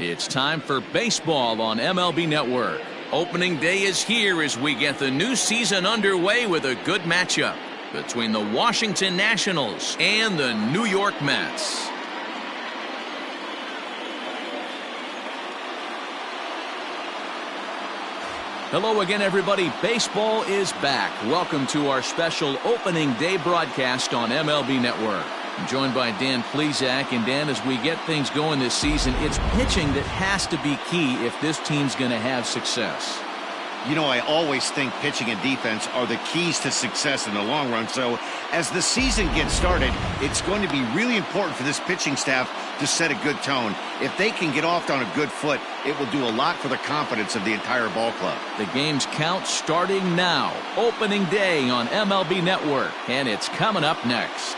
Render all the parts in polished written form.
It's time for baseball on MLB Network. Opening day is here as we get the new season underway with a good matchup between the Washington Nationals and the New York Mets. Hello again, everybody. Baseball is back. Welcome to our special opening day broadcast on MLB Network. I'm joined by Dan Plesac. And Dan, as we get things going this season, it's pitching that has to be key if this team's going to have success. You know, I always think pitching and defense are the keys to success in the long run. So as the season gets started, it's going to be really important for this pitching staff to set a good tone. If they can get off on a good foot, it will do a lot for the confidence of the entire ball club. The game's count starting now. Opening day on MLB Network, and it's coming up next.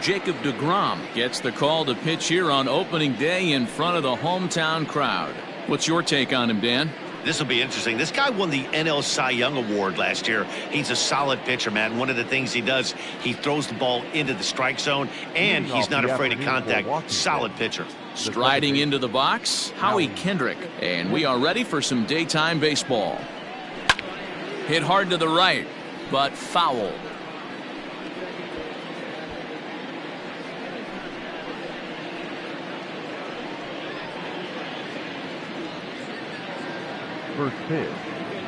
Jacob deGrom gets the call to pitch here on opening day in front of the hometown crowd. What's your take on him, Dan? This will be interesting. This guy won the NL Cy Young Award last year. He's a solid pitcher, man. One of the things he does, he throws the ball into the strike zone, and he's not afraid of contact. Solid pitcher. Striding into the box, Howie Kendrick. And we are ready for some daytime baseball. Hit hard to the right, but foul. First pitch,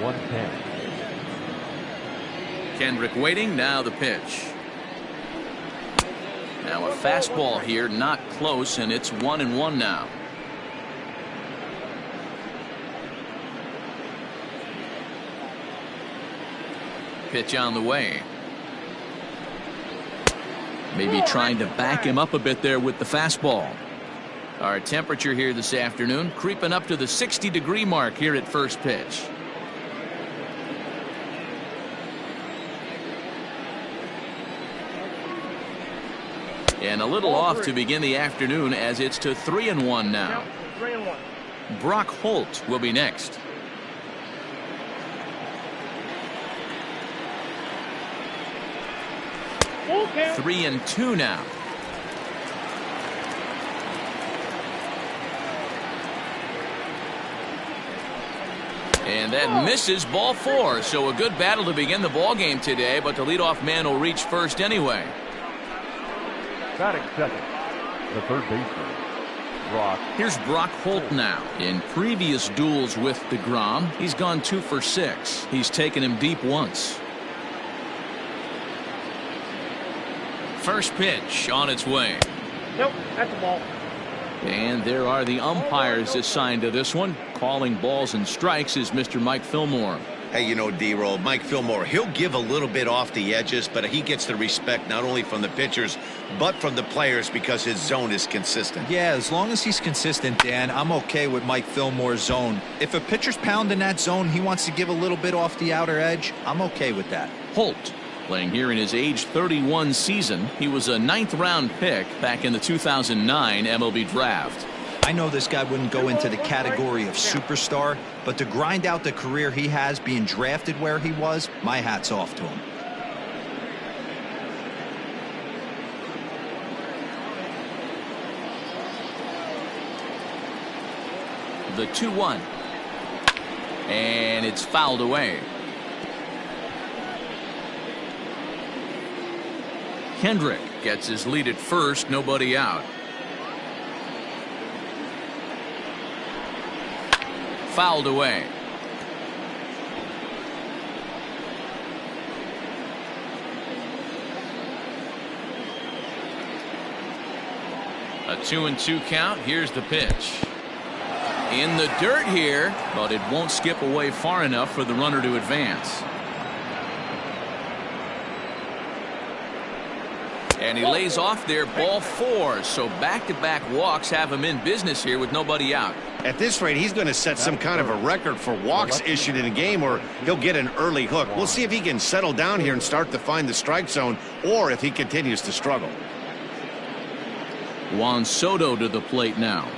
1-10. Kendrick waiting, now the pitch. Now a fastball here, not close, and it's 1-1 now. Pitch on the way. Maybe trying to back him up a bit there with the fastball. Our temperature here this afternoon creeping up to the 60-degree mark here at first pitch. And a little off to begin the afternoon as it's to 3-1 now. 3-1. Brock Holt will be next. Okay. 3-2 now. And that misses, ball 4. So a good battle to begin the ball game today, but the leadoff man will reach first anyway. Batting second, the third baseman, Brock. Here's Brock Holt now. In previous duels with deGrom, he's gone 2 for 6. He's taken him deep once. First pitch on its way. Nope, that's a ball. And there are the umpires assigned to this one. Calling balls and strikes is Mr. Mike Fillmore. Hey, you know, D-Roll, Mike Fillmore, he'll give a little bit off the edges, but he gets the respect not only from the pitchers, but from the players because his zone is consistent. Yeah, as long as he's consistent, Dan, I'm okay with Mike Fillmore's zone. If a pitcher's pounding that zone, he wants to give a little bit off the outer edge, I'm okay with that. Holt, playing here in his age 31 season. He was a 9th round pick back in the 2009 MLB draft. I know this guy wouldn't go into the category of superstar, but to grind out the career he has being drafted where he was, my hat's off to him. The 2-1. And it's fouled away. Kendrick gets his lead at first, nobody out. Fouled away. A 2-2 count. Here's the pitch. In the dirt here, but it won't skip away far enough for the runner to advance. And he lays off there, ball 4. So back-to-back walks have him in business here with nobody out. At this rate, he's going to set some kind of a record for walks issued in a game, or he'll get an early hook. We'll see if he can settle down here and start to find the strike zone, or if he continues to struggle. Juan Soto to the plate now.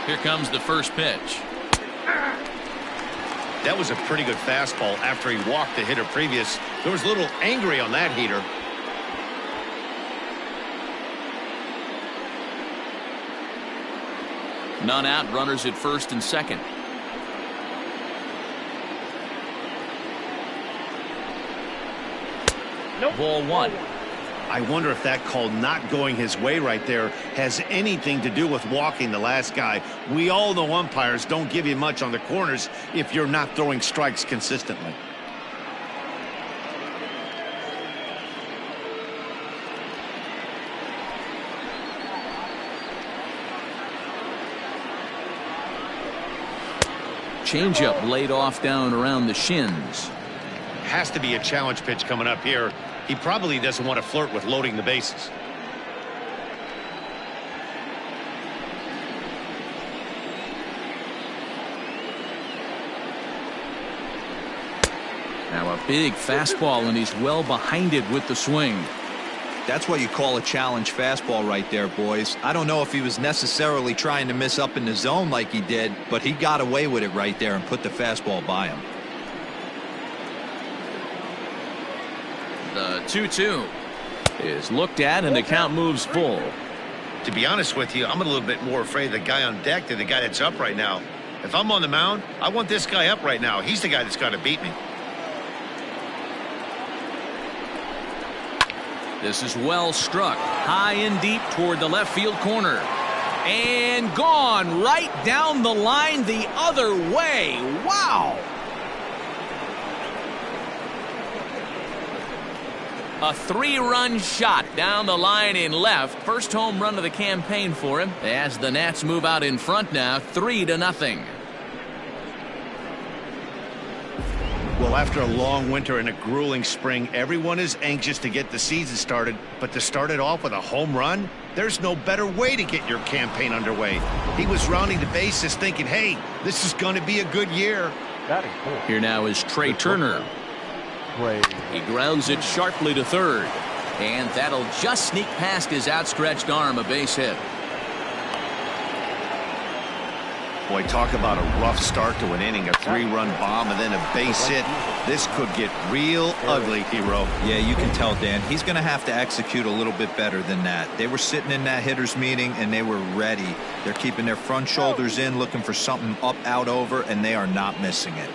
Here comes the first pitch. That was a pretty good fastball after he walked the hitter previous. There was a little angry on that heater. None out, runners at first and second. Nope. Ball one. I wonder if that call not going his way right there has anything to do with walking the last guy. We all know umpires don't give you much on the corners if you're not throwing strikes consistently. Changeup laid off down around the shins. Has to be a challenge pitch coming up here. He probably doesn't want to flirt with loading the bases. Now a big fastball, and he's well behind it with the swing. That's what you call a challenge fastball right there, boys. I don't know if he was necessarily trying to miss up in the zone like he did, but he got away with it right there and put the fastball by him. The 2-2 is looked at, and the count moves full. To be honest with you, I'm a little bit more afraid of the guy on deck than the guy that's up right now. If I'm on the mound, I want this guy up right now. He's the guy that's got to beat me. This is well struck, high and deep toward the left field corner. And gone right down the line the other way. Wow! A 3-run shot down the line in left. First home run of the campaign for him, as the Nats move out in front now, 3-0. Well, after a long winter and a grueling spring, everyone is anxious to get the season started, but to start it off with a home run, there's no better way to get your campaign underway. He was rounding the bases thinking, hey, this is going to be a good year. Here now is Trey Turner. He grounds it sharply to third, and that'll just sneak past his outstretched arm, a base hit. Boy, talk about a rough start to an inning, a 3-run bomb and then a base hit. This could get real ugly, Hero. Yeah, you can tell, Dan. He's going to have to execute a little bit better than that. They were sitting in that hitters meeting, and they were ready. They're keeping their front shoulders in, looking for something up, out, over, and they are not missing it.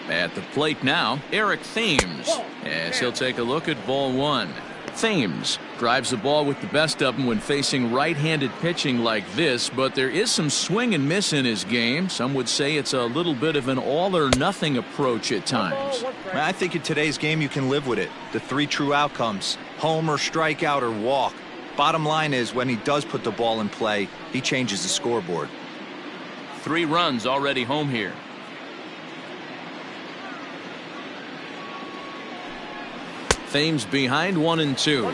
At the plate now, Eric Thames, as he'll take a look at ball one. Thames drives the ball with the best of them when facing right-handed pitching like this, but there is some swing and miss in his game. Some would say it's a little bit of an all-or-nothing approach at times. I think in today's game you can live with it. The 3 true outcomes: home or strikeout or walk. Bottom line is, when he does put the ball in play, he changes the scoreboard. 3 runs already home here. Thames behind 1-2.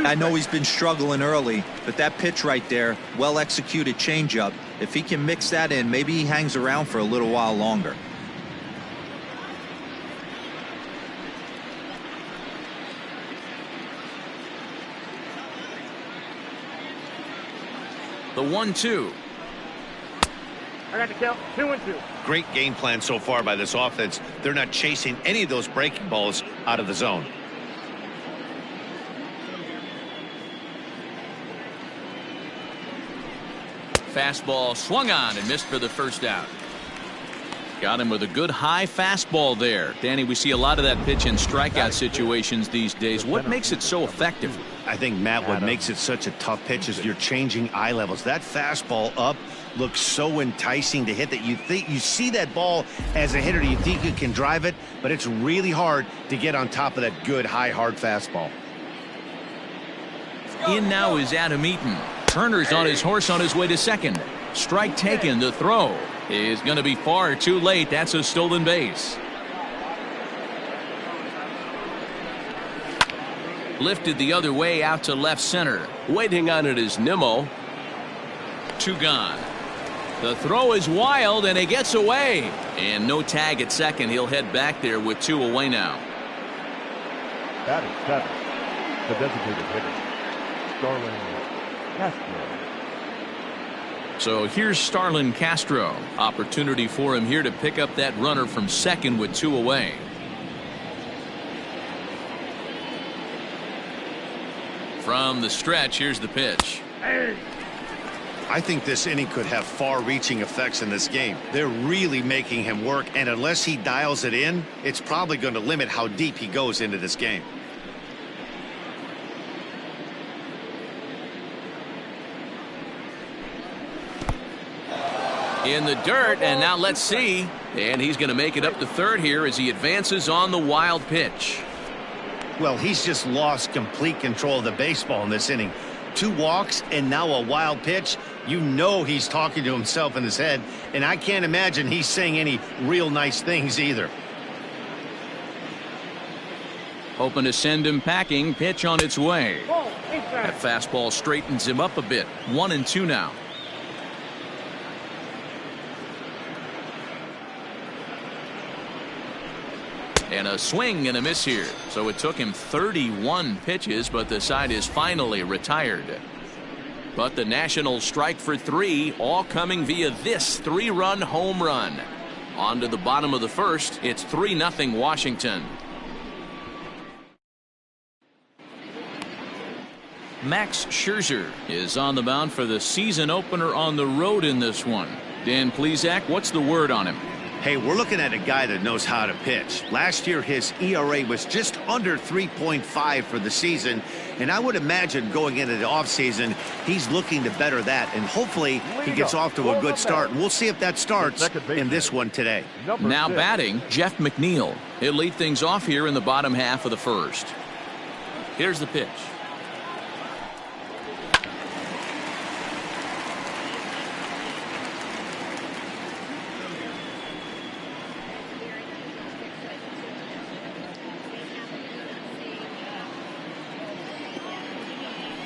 I know he's been struggling early, but that pitch right there, well executed changeup, if he can mix that in, maybe he hangs around for a little while longer. The 1-2. I got the count. 2-2. Great game plan so far by this offense. They're not chasing any of those breaking balls out of the zone. Fastball swung on and missed for the first out. Got him with a good high fastball there. Danny, we see a lot of that pitch in strikeout situations these days. What makes it so effective? I think, Matt, what makes it such a tough pitch is you're changing eye levels. That fastball up looks so enticing to hit that you think you see that ball as a hitter, you think you can drive it, but it's really hard to get on top of that good high hard fastball. In now is Adam Eaton. Turner's on his horse on his way to second. Strike taken. The throw is going to be far too late. That's a stolen base. Lifted the other way out to left center. Waiting on it is Nimmo. 2 gone. The throw is wild, and he gets away. And no tag at second. He'll head back there with 2 away now. That is 7. The designated hitter, Starlin Castro. So here's Starlin Castro. Opportunity for him here to pick up that runner from second with 2 away. From the stretch, here's the pitch. I think this inning could have far-reaching effects in this game. They're really making him work, and unless he dials it in, it's probably going to limit how deep he goes into this game. In the dirt, and now let's see. And he's going to make it up to third here as he advances on the wild pitch. Well, he's just lost complete control of the baseball in this inning. 2 walks and now a wild pitch. You know he's talking to himself in his head, and I can't imagine he's saying any real nice things either. Hoping to send him packing. Pitch on its way. That fastball straightens him up a bit. 1-2 now. And a swing and a miss here. So it took him 31 pitches, but the side is finally retired. But the Nationals strike for 3, all coming via this 3-run home run. On to the bottom of the first. It's 3-0 Washington. Max Scherzer is on the mound for the season opener on the road in this one. Dan Plesac, what's the word on him? Hey, we're looking at a guy that knows how to pitch. Last year, his ERA was just under 3.5 for the season, and I would imagine going into the offseason, he's looking to better that, and hopefully he gets off to a good start. And we'll see if that starts in this one today. Now batting, Jeff McNeil. He'll lead things off here in the bottom half of the first. Here's the pitch.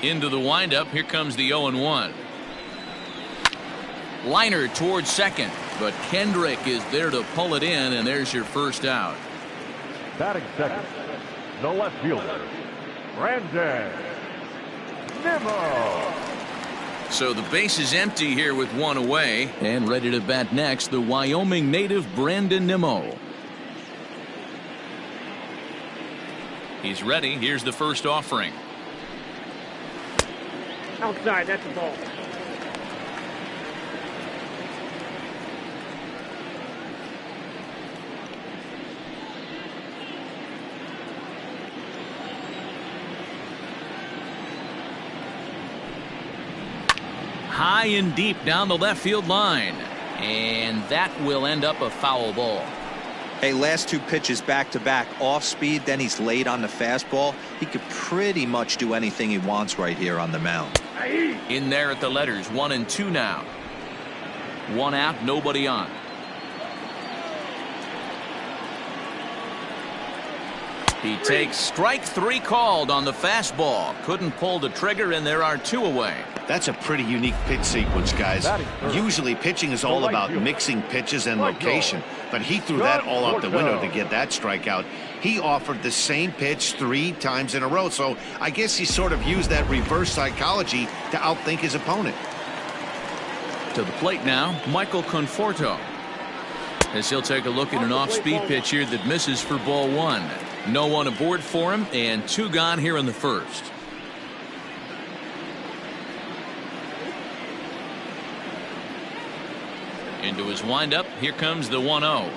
Into the windup. Here comes the 0-1. Liner towards second, but Kendrick is there to pull it in, and there's your first out. Batting second, the left fielder, Brandon Nimmo. So the base is empty here with 1 away, and ready to bat next, the Wyoming native Brandon Nimmo. He's ready. Here's the first offering. Outside, that's the ball. High and deep down the left field line, and that will end up a foul ball. Hey, last 2 pitches back-to-back off speed, then he's late on the fastball. He could pretty much do anything he wants right here on the mound. In there at the letters, 1-2 now. 1 out, nobody on. He takes strike 3 called on the fastball. Couldn't pull the trigger, and there are 2 away. That's a pretty unique pitch sequence, guys. Usually pitching is all about mixing pitches and location, but he threw that all out the window to get that strikeout. He offered the same pitch 3 times in a row, so I guess he sort of used that reverse psychology to outthink his opponent. To the plate now, Michael Conforto. As he'll take a look at an off-speed pitch here that misses for ball 1. No one aboard for him, and 2 gone here in the first. Into his windup, here comes the 1-0.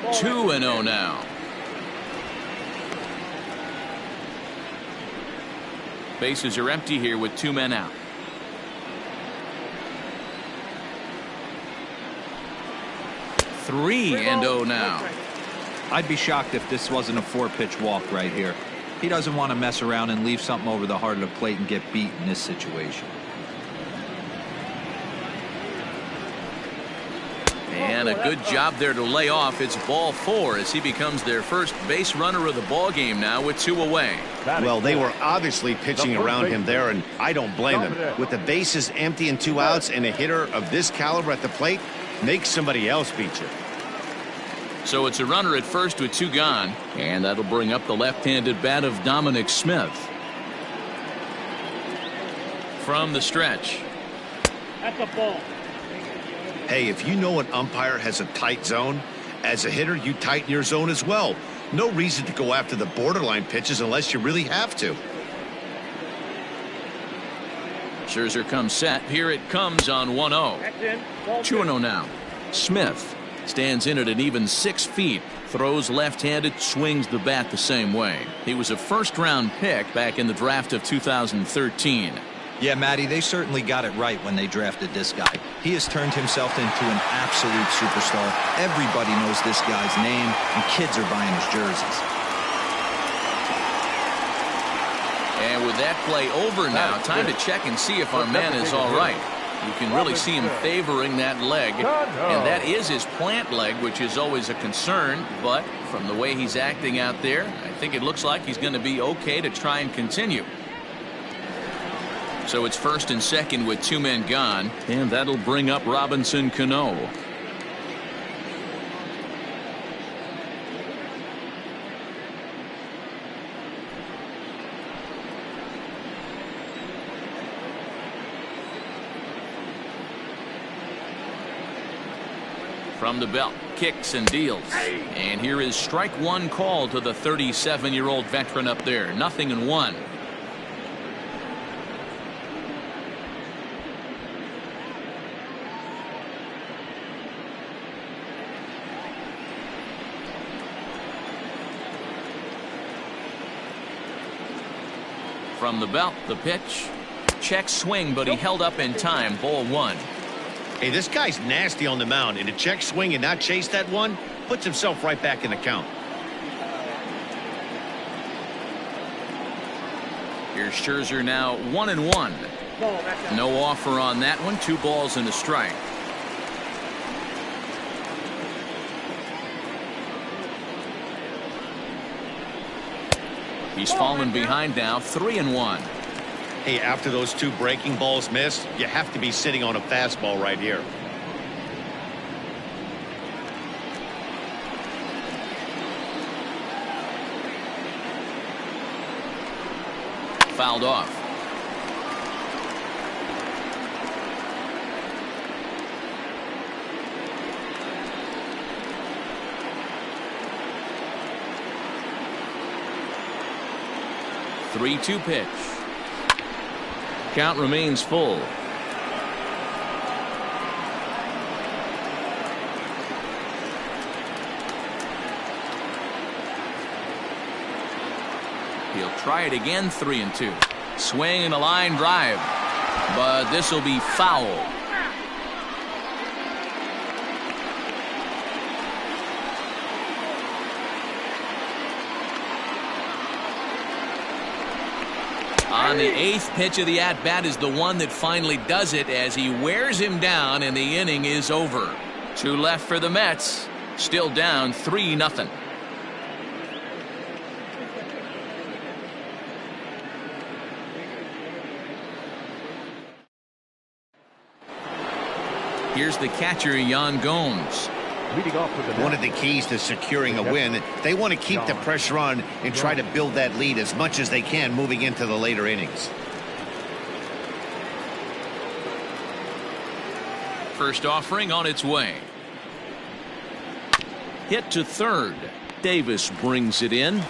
2-0 now. Bases are empty here with 2 men out. Three and 0 now. I'd be shocked if this wasn't a 4-pitch walk right here. He doesn't want to mess around and leave something over the heart of the plate and get beat in this situation. And a good job there to lay off. It's ball 4 as he becomes their first base runner of the ball game now with 2 away. Well, they were obviously pitching around him there, and I don't blame them. With the bases empty and 2 outs and a hitter of this caliber at the plate, make somebody else beat you. So it's a runner at first with 2 gone, and that'll bring up the left-handed bat of Dominic Smith. From the stretch. That's a ball. Hey, if you know an umpire has a tight zone, as a hitter, you tighten your zone as well. No reason to go after the borderline pitches unless you really have to. Scherzer comes set. Here it comes on 1-0. 2-0 now. Smith stands in at an even 6 feet. Throws left-handed, swings the bat the same way. He was a first-round pick back in the draft of 2013. Yeah, Matty, they certainly got it right when they drafted this guy. He has turned himself into an absolute superstar. Everybody knows this guy's name, and kids are buying his jerseys. And with that play over now, time to check and see if our man is all right. You can really see him favoring that leg, and that is his plant leg, which is always a concern. But from the way he's acting out there, I think it looks like he's going to be okay to try and continue. So it's first and second with 2 men gone, and that'll bring up Robinson Cano. From the belt, kicks and deals. And here is strike 1 call to the 37-year-old veteran up there. 0-1. From the belt, the pitch. Check swing, but he held up in time. Ball 1. Hey, this guy's nasty on the mound, and to check swing and not chase that one puts himself right back in the count. Here's Scherzer now 1-1. No offer on that one. 2 balls and a strike. He's fallen behind now. 3-1. Hey, after those 2 breaking balls missed, you have to be sitting on a fastball right here. Fouled off. The 3-2 pitch. Count remains full. He'll try it again. 3-2. Swing and a line drive, but this will be foul. On the 8th pitch of the at-bat is the one that finally does it as he wears him down, and the inning is over. 2 left for the Mets. Still down 3-0. Here's the catcher, Yan Gomes. One of the keys to securing a win, they want to keep the pressure on and try to build that lead as much as they can moving into the later innings. First offering on its way. Hit to third. Davis brings it in.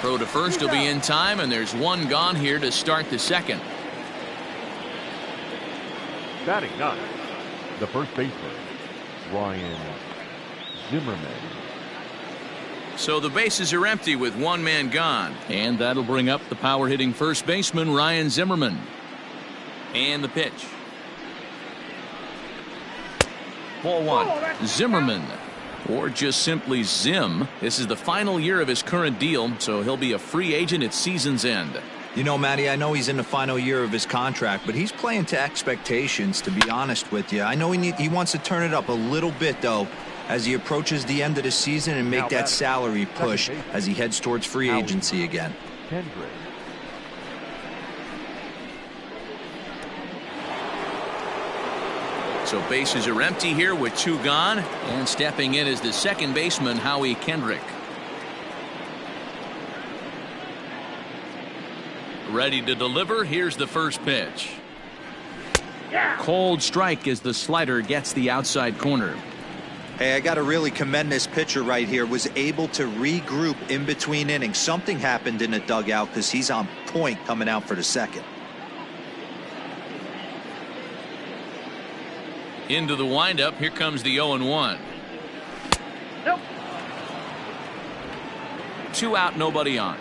Throw to first will be in time, and there's 1 gone here to start the second. Batting 9, the first baseman, Ryan Zimmerman. So the bases are empty with 1 man gone, and that'll bring up the power hitting first baseman Ryan Zimmerman. And the pitch. Ball 1. Zimmerman, or just simply Zim. This is the final year of his current deal, so he'll be a free agent at season's end. You know, Matty, I know he's in the final year of his contract, but he's playing to expectations, to be honest with you. I know he wants to turn it up a little bit, though, as he approaches the end of the season and make that salary push as he heads towards free agency again. Kendrick. So bases are empty here with 2 gone, and stepping in is the second baseman, Howie Kendrick. Ready to deliver. Here's the first pitch. Cold strike as the slider gets the outside corner. Hey, I got to really commend this pitcher right here. Was able to regroup in between innings. Something happened in the dugout because he's on point coming out for the second. Into the windup. Here comes the 0-1. Nope. 2 out, nobody on.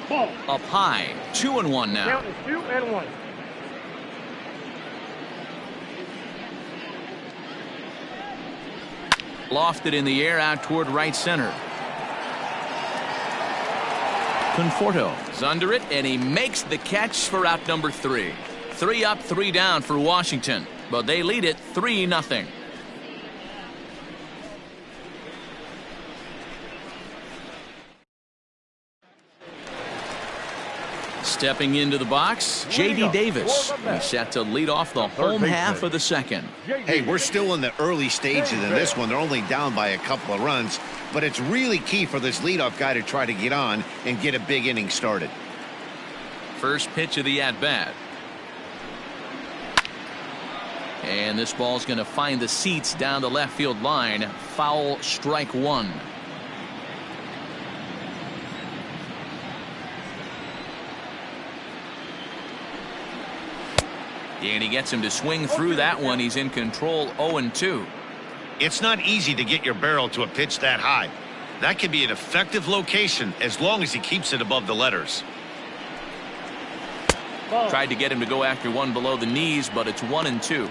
Ball. Up high. 2-1 now. Count is 2-1. Lofted in the air out toward right center. Conforto is under it, and he makes the catch for out number 3. 3 up, 3 down for Washington, but they lead it 3-0. Stepping into the box, J.D. Davis. He's set to lead off the home half of the second. Hey, we're still in the early stages in this one. They're only down by a couple of runs, but it's really key for this leadoff guy to try to get on and get a big inning started. First pitch of the at-bat. And this ball's going to find the seats down the left field line. Foul, strike 1. And he gets him to swing through that one. He's in control, 0-2. It's not easy to get your barrel to a pitch that high. That can be an effective location as long as he keeps it above the letters. Ball. Tried to get him to go after one below the knees, but it's 1-2.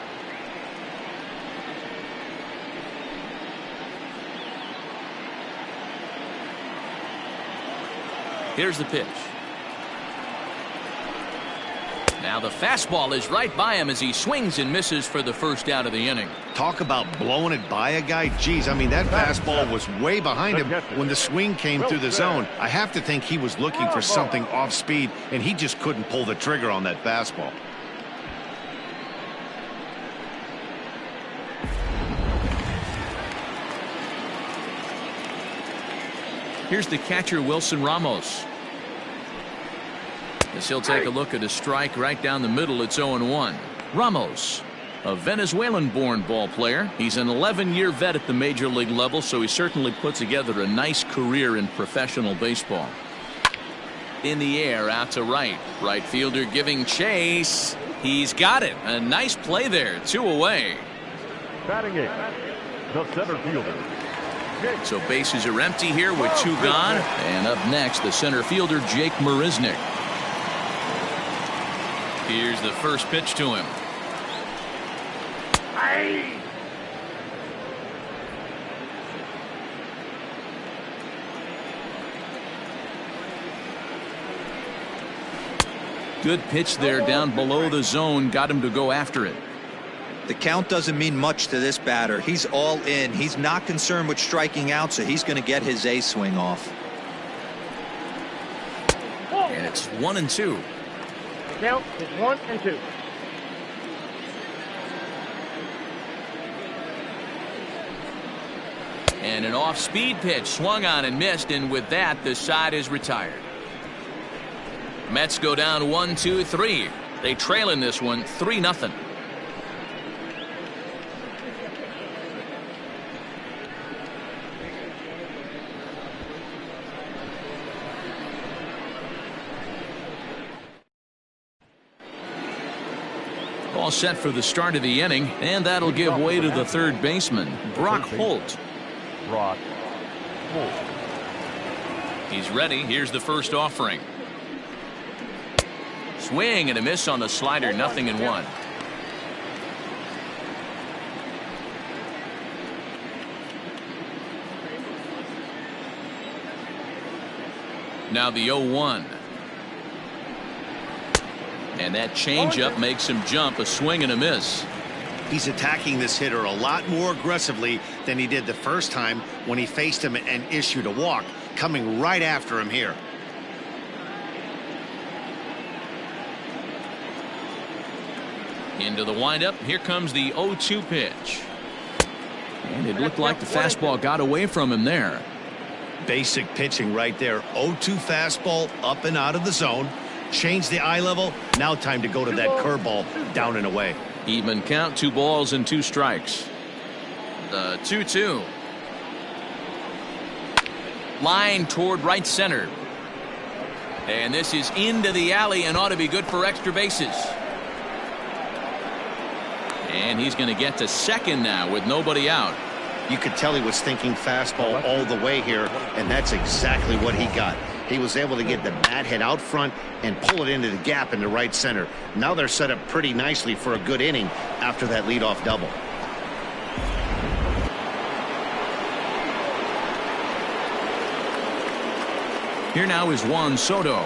Here's the pitch. Now the fastball is right by him as he swings and misses for the first out of the inning. Talk about blowing it by a guy. Geez, I mean, that fastball was way behind him when the swing came through the zone. I have to think he was looking for something off speed, and he just couldn't pull the trigger on that fastball. Here's the catcher, Wilson Ramos. As he'll take a look at a strike right down the middle. It's 0-1. Ramos, a Venezuelan-born ball player. He's an 11-year vet at the major league level, so he certainly put together a nice career in professional baseball. In the air, out to right. Right fielder giving chase. He's got it. A nice play there. 2 away. Batting 8, the center fielder. So bases are empty here with 2 gone. And up next, the center fielder, Jake Marisnick. Here's the first pitch to him. Aye. Good pitch there down below the zone. Got him to go after it. The count doesn't mean much to this batter. He's all in. He's not concerned with striking out, so he's going to get his A swing off. And it's 1-2. Count is 1-2. And an off-speed pitch swung on and missed, and with that, the side is retired. Mets go down 1-2-3. They trail in this one 3-0. All set for the start of the inning, and that'll give way to the third baseman, Brock Holt. Brock Holt. He's ready. Here's the first offering. Swing and a miss on the slider. 0-1. Now the 0-1. And that changeup makes him jump. A swing and a miss. He's attacking this hitter a lot more aggressively than he did the first time when he faced him and issued a walk, coming right after him here. Into the windup. Here comes the 0-2 pitch. And it looked like the fastball got away from him there. Basic pitching right there. 0-2 fastball up and out of the zone. Change the eye level. Now time to go to that curveball down and away. Even count, 2 balls and 2 strikes. The 2-2. Line toward right center. And this is into the alley and ought to be good for extra bases. And he's going to get to second now with nobody out. You could tell he was thinking fastball all the way here, and that's exactly what he got. He was able to get the bat head out front and pull it into the gap in the right center. Now they're set up pretty nicely for a good inning after that leadoff double. Here now is Juan Soto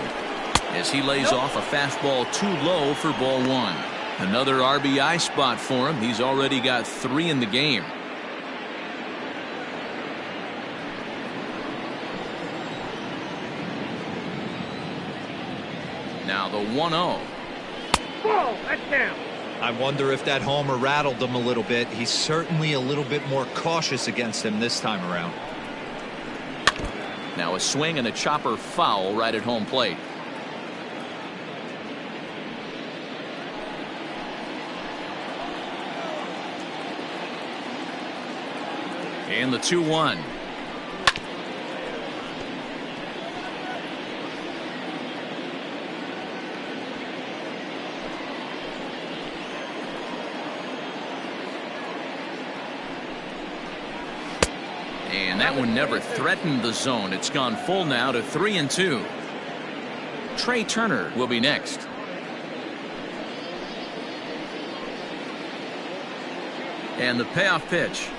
as he lays off a fastball too low for ball 1. Another RBI spot for him. He's already got 3 in the game. Now the 1-0. Ball, that's down. I wonder if that homer rattled him a little bit. He's certainly a little bit more cautious against him this time around. Now a swing and a chopper foul right at home plate. And the 2-1. And that one never threatened the zone. It's gone full now to 3-2. Trey Turner will be next. And the payoff pitch.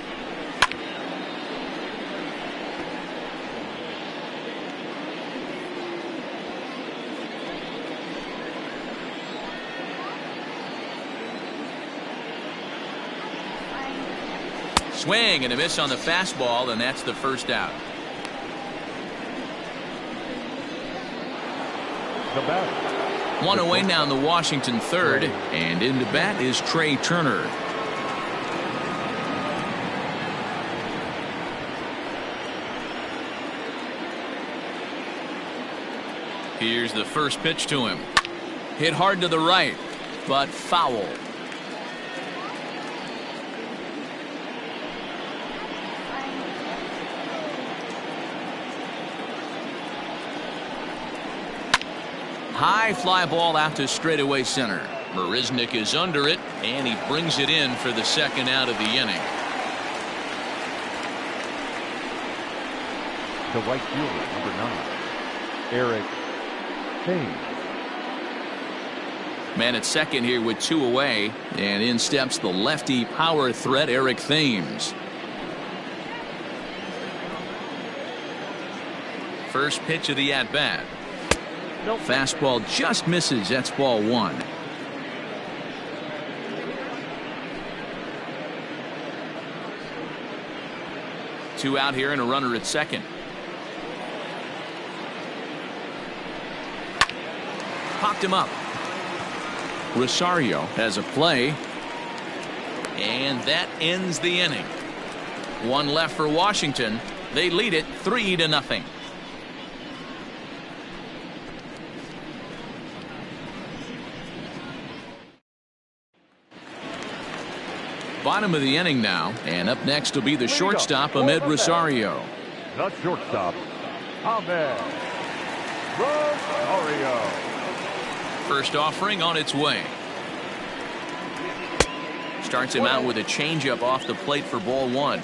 Swing and a miss on the fastball, and that's the first out. The bat. One away now in the Washington third, and into bat is Trey Turner. Here's the first pitch to him. Hit hard to the right, but foul. High fly ball out to straightaway center. Marisnick is under it, and he brings it in for the second out of the inning. The right fielder, number 9, Eric Thames. Man at second here with 2 away, and in steps the lefty power threat Eric Thames. First pitch of the at bat. Fastball just misses. That's ball 1. Two out here and a runner at second. Popped him up. Rosario has a play, and that ends the inning. 1 left for Washington. They lead it 3-0. Bottom of the inning now, and up next will be the shortstop Ahmed Rosario. The shortstop, Ahmed Rosario. First offering on its way. Starts him out with a changeup off the plate for ball 1.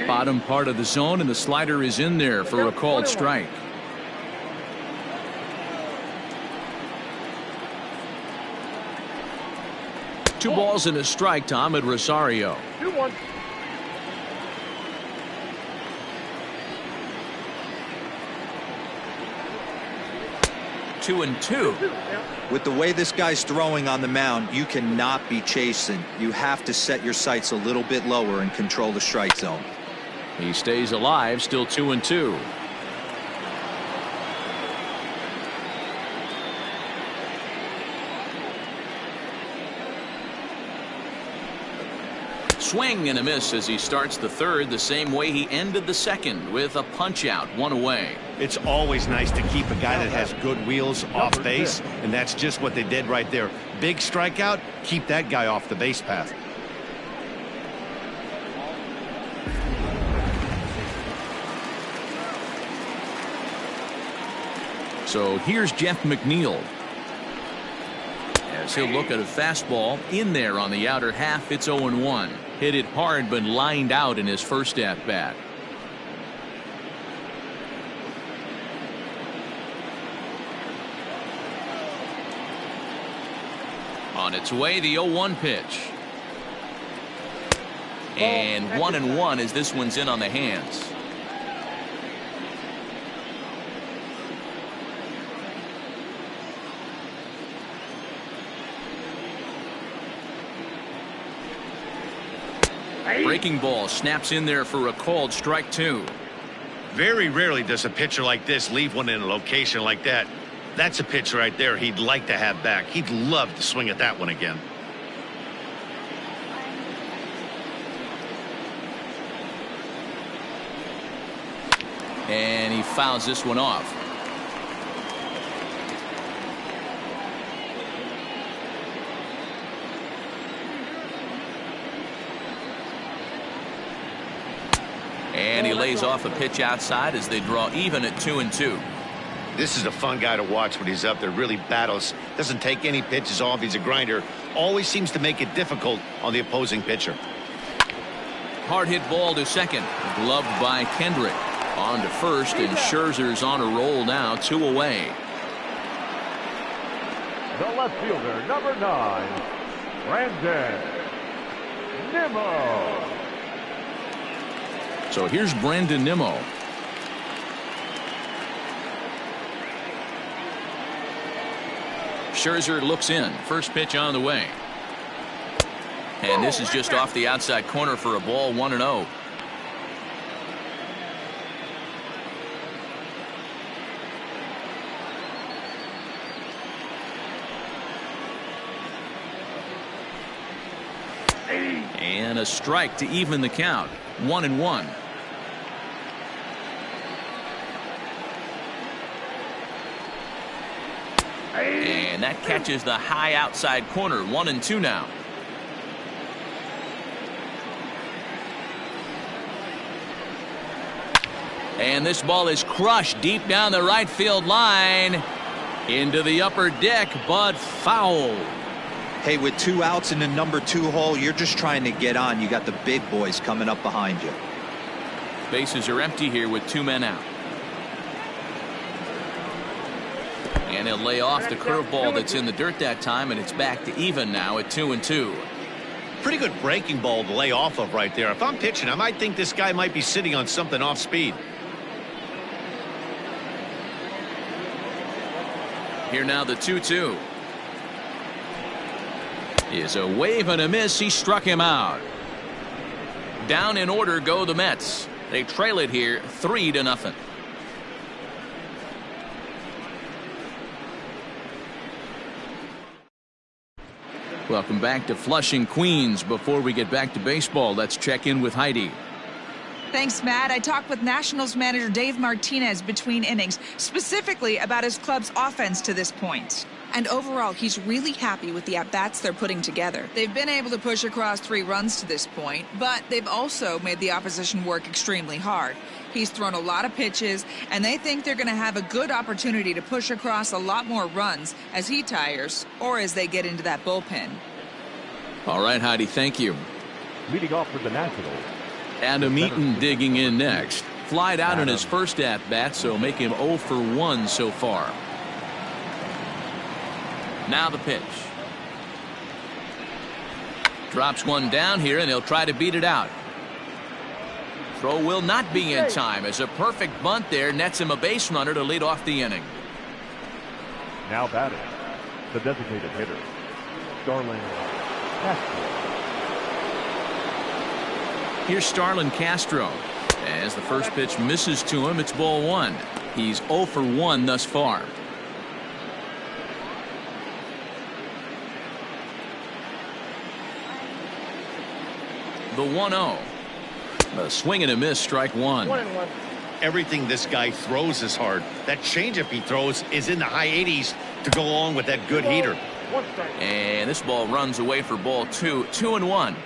Bottom part of the zone, and the slider is in there for a called strike. 2 balls and a strike to Ahmed Rosario. 2-1. 2-2. With the way this guy's throwing on the mound, you cannot be chasing. You have to set your sights a little bit lower and control the strike zone. He stays alive, still 2-2. Swing and a miss as he starts the third the same way he ended the second, with a punch out, 1 away. It's always nice to keep a guy that has good wheels off base, and that's just what they did right there. Big strikeout, keep that guy off the base path. So here's Jeff McNeil. As he'll look at a fastball in there on the outer half. It's 0-1. Hit it hard but lined out in his first at bat. On its way, the 0-1 pitch. And 1-1 as this one's in on the hands. Breaking ball snaps in there for a called strike 2. Very rarely does a pitcher like this leave one in a location like that. That's a pitch right there he'd like to have back. He'd love to swing at that one again. And he fouls this one off. And he lays off a pitch outside as they draw even at 2-2. This is a fun guy to watch when he's up there. Really battles. Doesn't take any pitches off. He's a grinder. Always seems to make it difficult on the opposing pitcher. Hard hit ball to second. Gloved by Kendrick. On to first, and Scherzer's on a roll now, 2 away. The left fielder, number 9, Brandon Nimmo. So here's Brandon Nimmo. Scherzer looks in. First pitch on the way. And this is just off the outside corner for a ball, 1-0. And a strike to even the count, 1-1. And that catches the high outside corner, 1-2 now. And this ball is crushed deep down the right field line into the upper deck, but foul. Hey, with 2 outs in the number 2 hole, you're just trying to get on. You got the big boys coming up behind you. Bases are empty here with 2 men out. And he'll lay off the curveball that's in the dirt that time, and it's back to even now at 2-2. Pretty good breaking ball to lay off of right there. If I'm pitching, I might think this guy might be sitting on something off speed. Here now the 2-2. Is a wave and a miss. He struck him out. Down in order go the Mets. They trail it here 3-0. Welcome back to Flushing, Queens. Before we get back to baseball, let's check in with Heidi. Thanks, Matt. I talked with Nationals manager Dave Martinez between innings, specifically about his club's offense to this point. And overall, he's really happy with the at-bats they're putting together. They've been able to push across 3 runs to this point, but they've also made the opposition work extremely hard. He's thrown a lot of pitches, and they think they're going to have a good opportunity to push across a lot more runs as he tires or as they get into that bullpen. All right, Heidi, thank you. Leading off for the Nationals. Adam Eaton digging in next. Flied out in his first at-bat, so make him 0 for 1 so far. Now the pitch. Drops one down here, and he'll try to beat it out. Throw will not be in time, as a perfect bunt there nets him a base runner to lead off the inning. Now batting, the designated hitter, Starlin Castro. Here's Starlin Castro. As the first pitch misses to him, it's ball one. He's 0 for 1 thus far. The 1-0. A swing and a miss, strike one. Everything this guy throws is hard. That changeup he throws is in the high 80s to go along with that good heater. And this ball runs away for ball two. 2-1.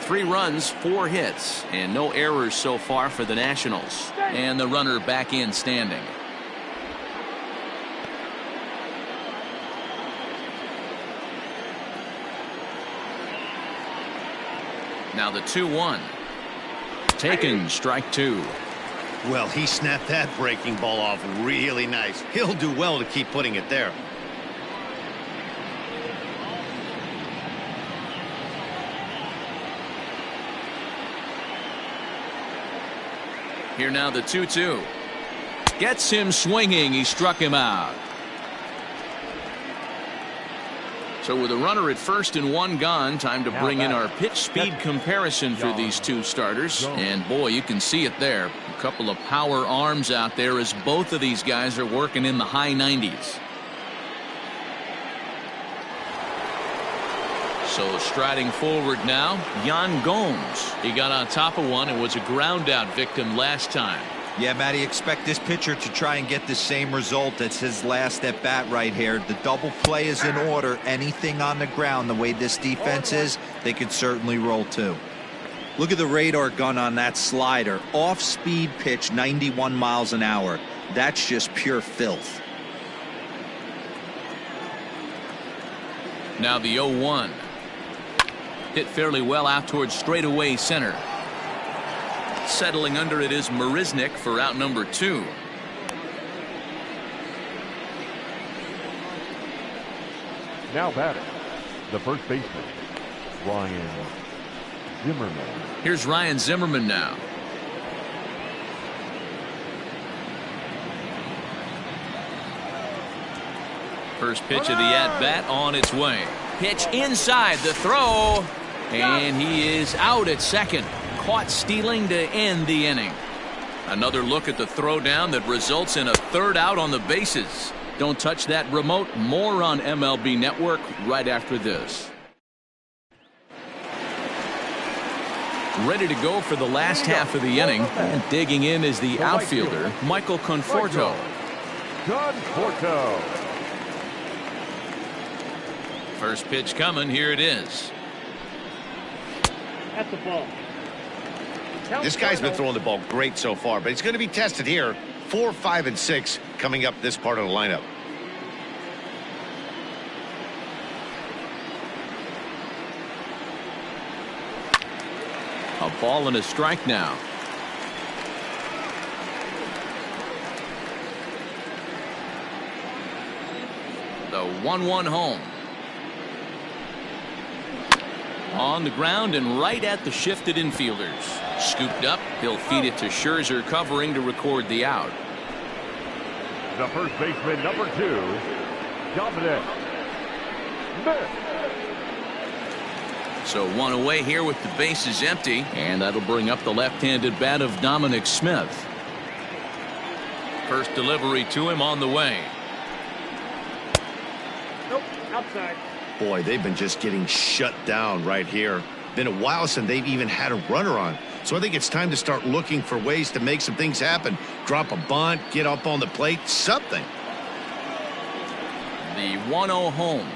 Three runs, 4 hits, and no errors so far for the Nationals. And the runner back in standing. Now the 2-1. Taken, strike two. Well, he snapped that breaking ball off really nice. He'll do well to keep putting it there. Here now the 2-2. Gets him swinging. He struck him out. So with a runner at first and one gone, time to bring in our pitch speed comparison for these two starters. And boy, you can see it there. A couple of power arms out there as both of these guys are working in the high 90s. So striding forward now, Yan Gomes. He got on top of one and was a ground out victim last time. Yeah, Matty, expect this pitcher to try and get the same result. It's his last at bat right here. The double play is in order. Anything on the ground, the way this defense is, they could certainly roll too. Look at the radar gun on that slider. Off speed pitch, 91 miles an hour. That's just pure filth. Now the 0-1. Hit fairly well out towards straightaway center. Settling under it is Marisnik for out number 2. Now batting, the first baseman, Ryan Zimmerman. Here's Ryan Zimmerman now. First pitch of the at-bat on its way. Pitch inside the throw, and he is out at second. Caught stealing to end the inning. Another look at the throwdown that results in a third out on the bases. Don't touch that remote. More on MLB Network right after this. Ready to go for the last half of the inning. And digging in is the outfielder, Michael Conforto. Conforto. First pitch coming. Here it is. That's the ball. This guy's been throwing the ball great so far, but he's going to be tested here. 4, 5, and 6 coming up this part of the lineup. A ball and a strike now. The 1-1 home. On the ground and right at the shifted infielders. Scooped up, he'll feed it to Scherzer covering to record the out. The first baseman, number 2, Dominic Smith. So one away here with the bases empty, and that'll bring up the left-handed bat of Dominic Smith. First delivery to him on the way. Nope, outside. Boy, they've been just getting shut down right here. Been a while since they've even had a runner on. So I think it's time to start looking for ways to make some things happen. Drop a bunt, get up on the plate, something. The 1-0 home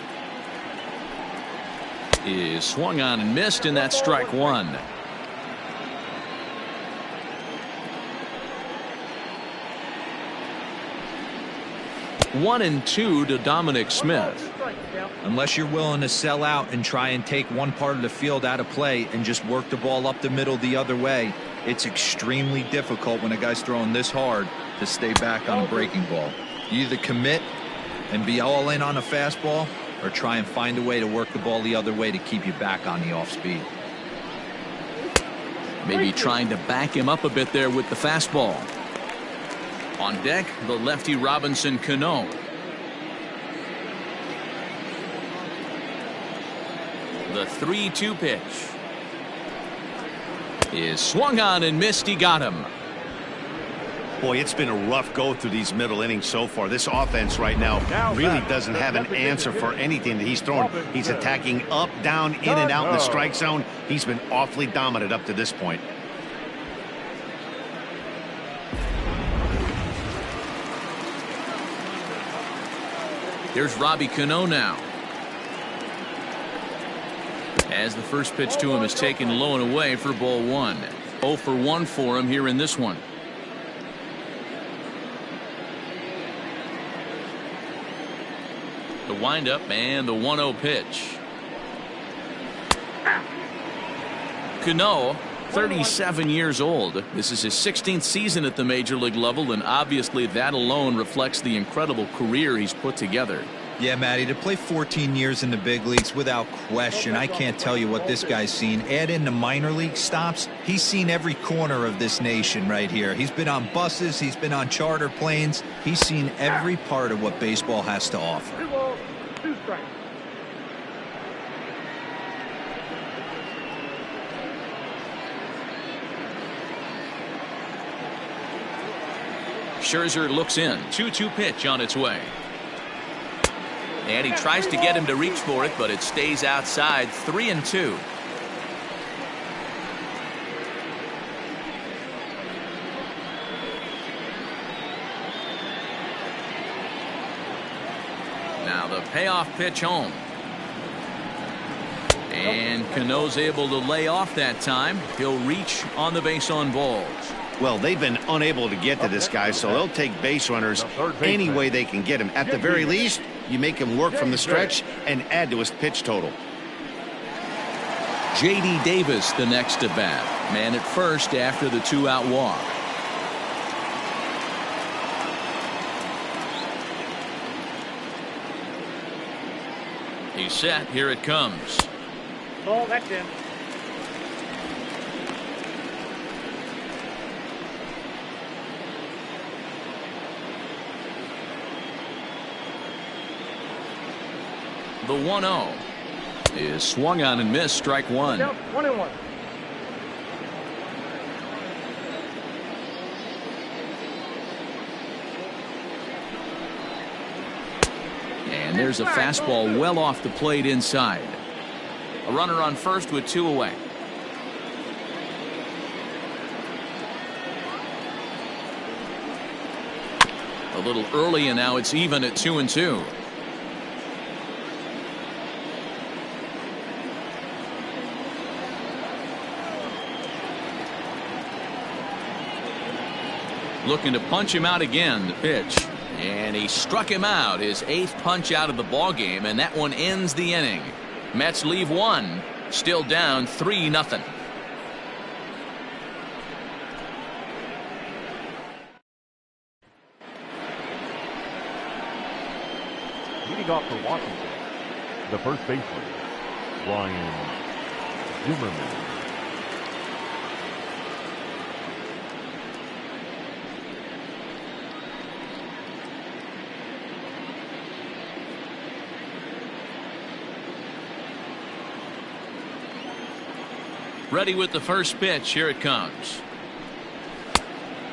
is swung on and missed, and that's strike one. One and two to Dominic Smith. Unless you're willing to sell out and try and take one part of the field out of play and just work the ball up the middle the other way, it's extremely difficult when a guy's throwing this hard to stay back on a breaking ball. You either commit and be all in on a fastball, or try and find a way to work the ball the other way to keep you back on the off speed. Maybe trying to back him up a bit there with the fastball. On deck, the lefty Robinson Cano. The 3-2 pitch is swung on and missed. He got him. Boy, it's been a rough go through these middle innings so far. This offense right now really doesn't have an answer for anything that he's thrown. He's attacking up, down, in and out in the strike zone. He's been awfully dominant up to this point. Here's Robbie Cano now. As the first pitch to him is taken low and away for ball 1. 0 for 1 for him here in this one. The windup and the 1-0 pitch. Cano, 37 years old. This is his 16th season at the major league level, and obviously that alone reflects the incredible career he's put together. Yeah, Matty, to play 14 years in the big leagues, without question, I can't tell you what this guy's seen. Add in the minor league stops, he's seen every corner of this nation right here. He's been on buses, he's been on charter planes, he's seen every part of what baseball has to offer. 2 strikes. Scherzer looks in. 2-2 pitch on its way. And he tries to get him to reach for it, but it stays outside. 3-2. Now the payoff pitch home. And Cano's able to lay off that time. He'll reach on the base on balls. Well, they've been unable to get to this guy, so they'll take base runners any way they can get him. At the very least, you make him work from the stretch and add to his pitch total. J.D. Davis the next at bat. Man at first after the 2-out walk. He's set. Here it comes. Ball, that's in. The 1-0 is swung on and missed. Strike 1. 1-1. And there's a fastball well off the plate inside. A runner on first with 2 away. A little early, and now it's even at 2-2. Looking to punch him out again. The pitch, and he struck him out. His 8th punch out of the ball game, and that one ends the inning. Mets leave 1, still down 3-0. Leading off for Washington, the first baseman, Ryan Zimmerman. Ready with the first pitch. Here it comes.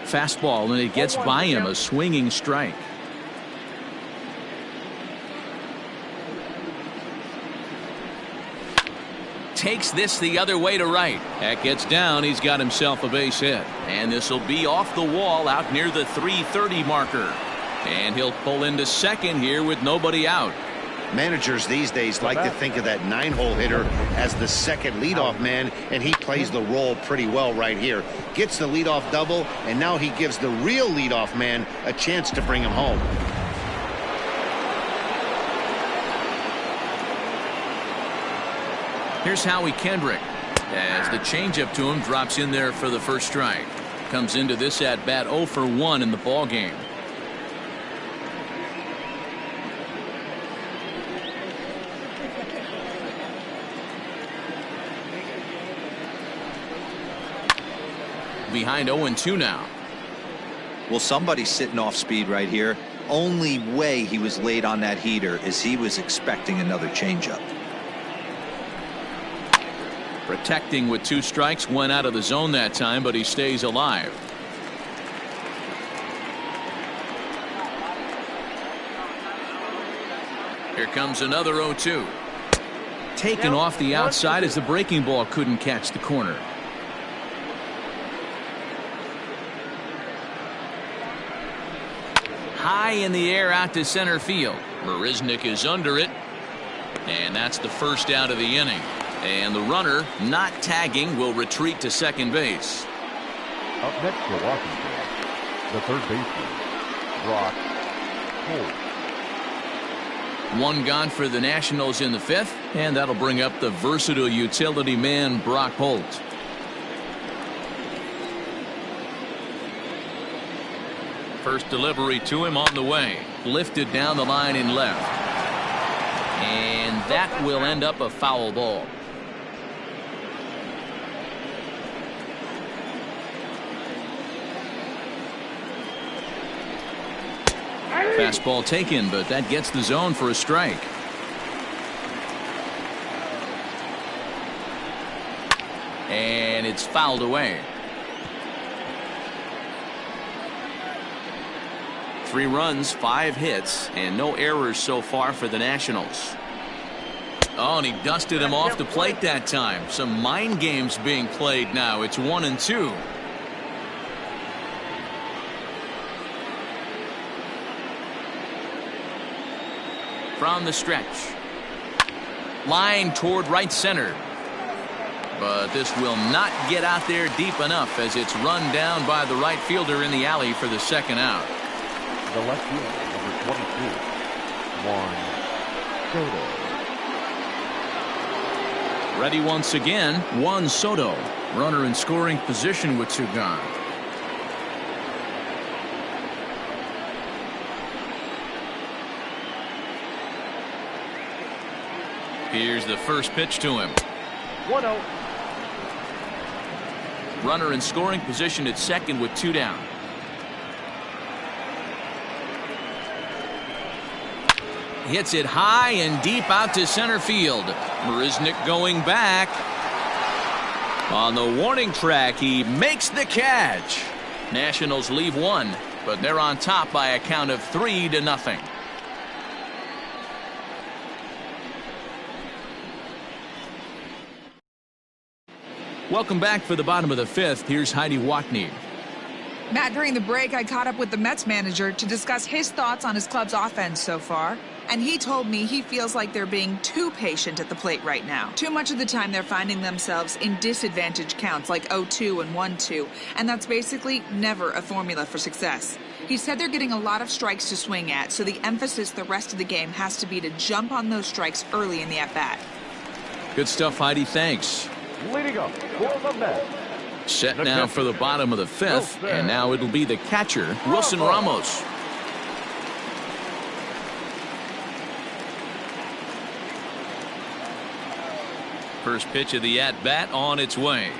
Fastball, and it gets by him. A swinging strike. Takes this the other way to right. That gets down. He's got himself a base hit. And this will be off the wall out near the 330 marker. And he'll pull into second here with nobody out. Managers these days like to think of that 9-hole hitter as the second leadoff man, and he plays the role pretty well right here. Gets the leadoff double, and now he gives the real leadoff man a chance to bring him home. Here's Howie Kendrick as the changeup to him drops in there for the first strike. Comes into this at bat 0 for 1 in the ball game. behind 0-2 now. Well, somebody's sitting off speed right here. Only way he was late on that heater is he was expecting another changeup. Protecting with 2 strikes, went out of the zone that time, but he stays alive. Here comes another 0-2. Taken off the outside as the breaking ball couldn't catch the corner. High in the air out to center field. Marisnick is under it. And that's the first out of the inning. And the runner, not tagging, will retreat to second base. Up next for Washington, the third baseman, Brock Holt. 1 gone for the Nationals in the 5th, and that'll bring up the versatile utility man Brock Holt. First delivery to him on the way. Lifted down the line in left. And that will end up a foul ball. Fastball taken, but that gets the zone for a strike. And it's fouled away. 3 runs, 5 hits, and no errors so far for the Nationals. Oh, and he dusted him off the plate that time. Some mind games being played now. It's 1-2. From the stretch. Line toward right center. But this will not get out there deep enough as it's run down by the right fielder in the alley for the second out. The left fielder, number 22, Juan Soto. Ready once again, Juan Soto. Runner in scoring position with 2 gone. Here's the first pitch to him. 1-0. Runner in scoring position at second with 2 down. Hits it high and deep out to center field. Marisnick going back. On the warning track, he makes the catch. Nationals leave 1, but they're on top by a count of 3-0. Welcome back for the bottom of the 5th. Here's Heidi Watney. Matt, during the break, I caught up with the Mets manager to discuss his thoughts on his club's offense so far. And he told me he feels like they're being too patient at the plate right now. Too much of the time they're finding themselves in disadvantage counts like 0-2 and 1-2. And that's basically never a formula for success. He said they're getting a lot of strikes to swing at, so the emphasis the rest of the game has to be to jump on those strikes early in the at-bat. Good stuff, Heidi. Thanks. Leading up for the Mets. Set now for the bottom of the 5th, and now it'll be the catcher, Wilson Ramos. First pitch of the at-bat on its way.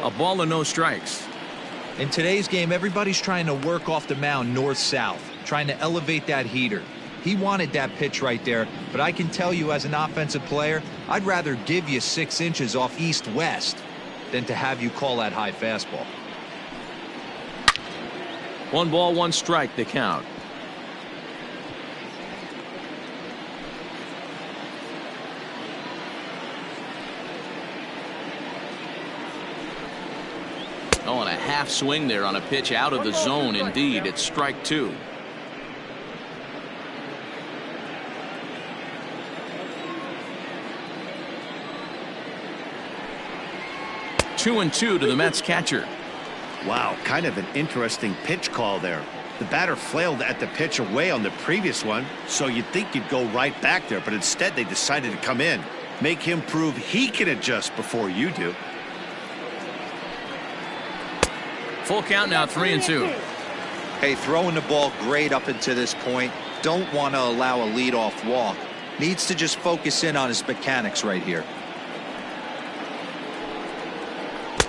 A ball and no strikes. In today's game, everybody's trying to work off the mound north-south, trying to elevate that heater. He wanted that pitch right there, but I can tell you as an offensive player, I'd rather give you 6 inches off east-west than to have you call that high fastball. 1 ball, 1 strike, the count. Oh, and a half swing there on a pitch out of the zone. Indeed, it's strike 2. Two and 2 to the Mets catcher. Wow, kind of an interesting pitch call there. The batter flailed at the pitch away on the previous one, so you'd think you'd go right back there, but instead they decided to come in. Make him prove he can adjust before you do. Full count now, 3 and 2. Hey, throwing the ball great up until this point. Don't want to allow a leadoff walk. Needs to just focus in on his mechanics right here.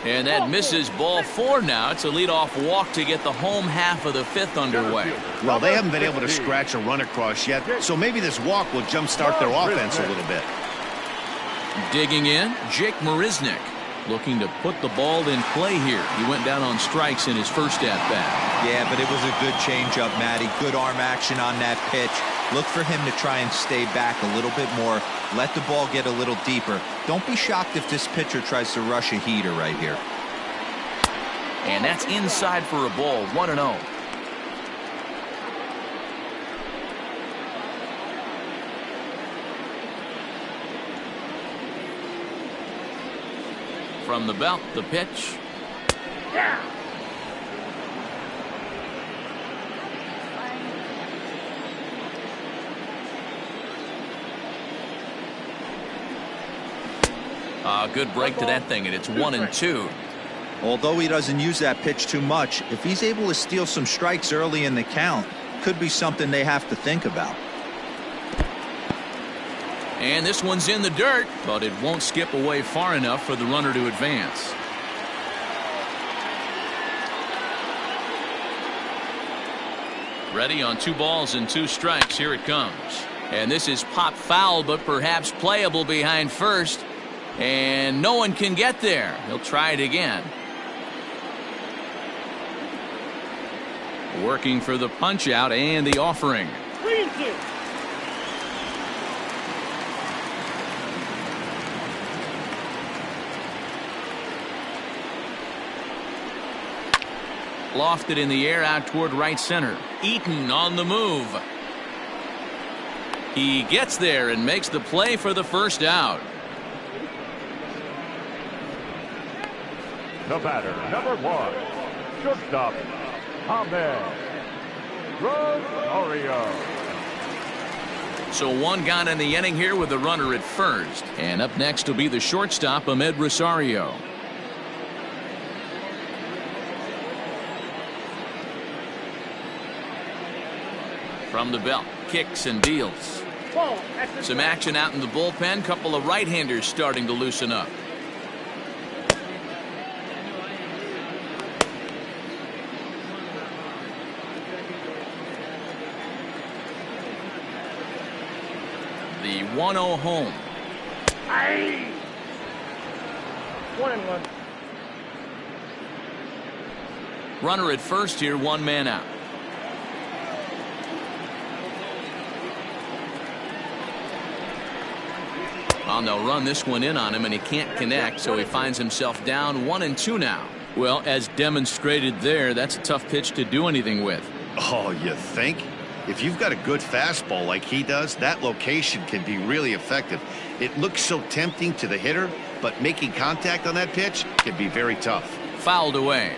And that misses ball 4 now. It's a leadoff walk to get the home half of the 5th underway. Well, they haven't been able to scratch a run across yet, so maybe this walk will jumpstart their offense a little bit. Digging in, Jake Marisnick looking to put the ball in play here. He went down on strikes in his first at-bat. Yeah, but it was a good changeup, Matty. Good arm action on that pitch. Look for him to try and stay back a little bit more. Let the ball get a little deeper. Don't be shocked if this pitcher tries to rush a heater right here. And that's inside for a ball, 1-0. From the belt, the pitch. Good break to that thing, and it's 1-2. Although he doesn't use that pitch too much, if he's able to steal some strikes early in the count, could be something they have to think about. And this one's in the dirt, but it won't skip away far enough for the runner to advance. Ready on 2 balls and 2 strikes. Here it comes. And this is pop foul, but perhaps playable behind first. And no one can get there. He'll try it again. Working for the punch out and the offering. Lofted in the air out toward right center. Eaton on the move. He gets there and makes the play for the first out. The batter, number 1, shortstop, Ahmed Rosario. So 1 gone in the inning here with the runner at first. And up next will be the shortstop, Ahmed Rosario. From the belt, kicks and deals. Some action out in the bullpen. Couple of right-handers starting to loosen up. The 1-0 home. 1-1. Runner at first here, 1 man out. Well, they'll run this one in on him, and he can't connect, so he finds himself down 1-2 now. Well, as demonstrated there, that's a tough pitch to do anything with. Oh, you think? If you've got a good fastball like he does, that location can be really effective. It looks so tempting to the hitter, but making contact on that pitch can be very tough. Fouled away.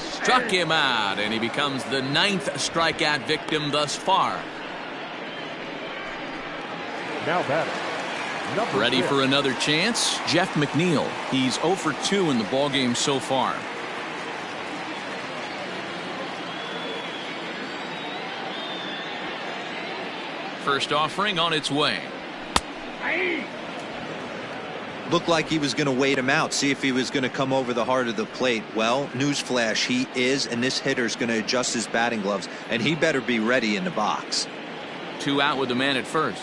Struck him out, and he becomes the 9th strikeout victim thus far. Now batter, number Ready 6. for another chance? Jeff McNeil. He's 0 for 2 in the ballgame so far. First offering on its way. Looked like he was going to wait him out, see if he was going to come over the heart of the plate. Well, newsflash, he is, and this hitter's going to adjust his batting gloves, and he better be ready in the box. 2 out with the man at first.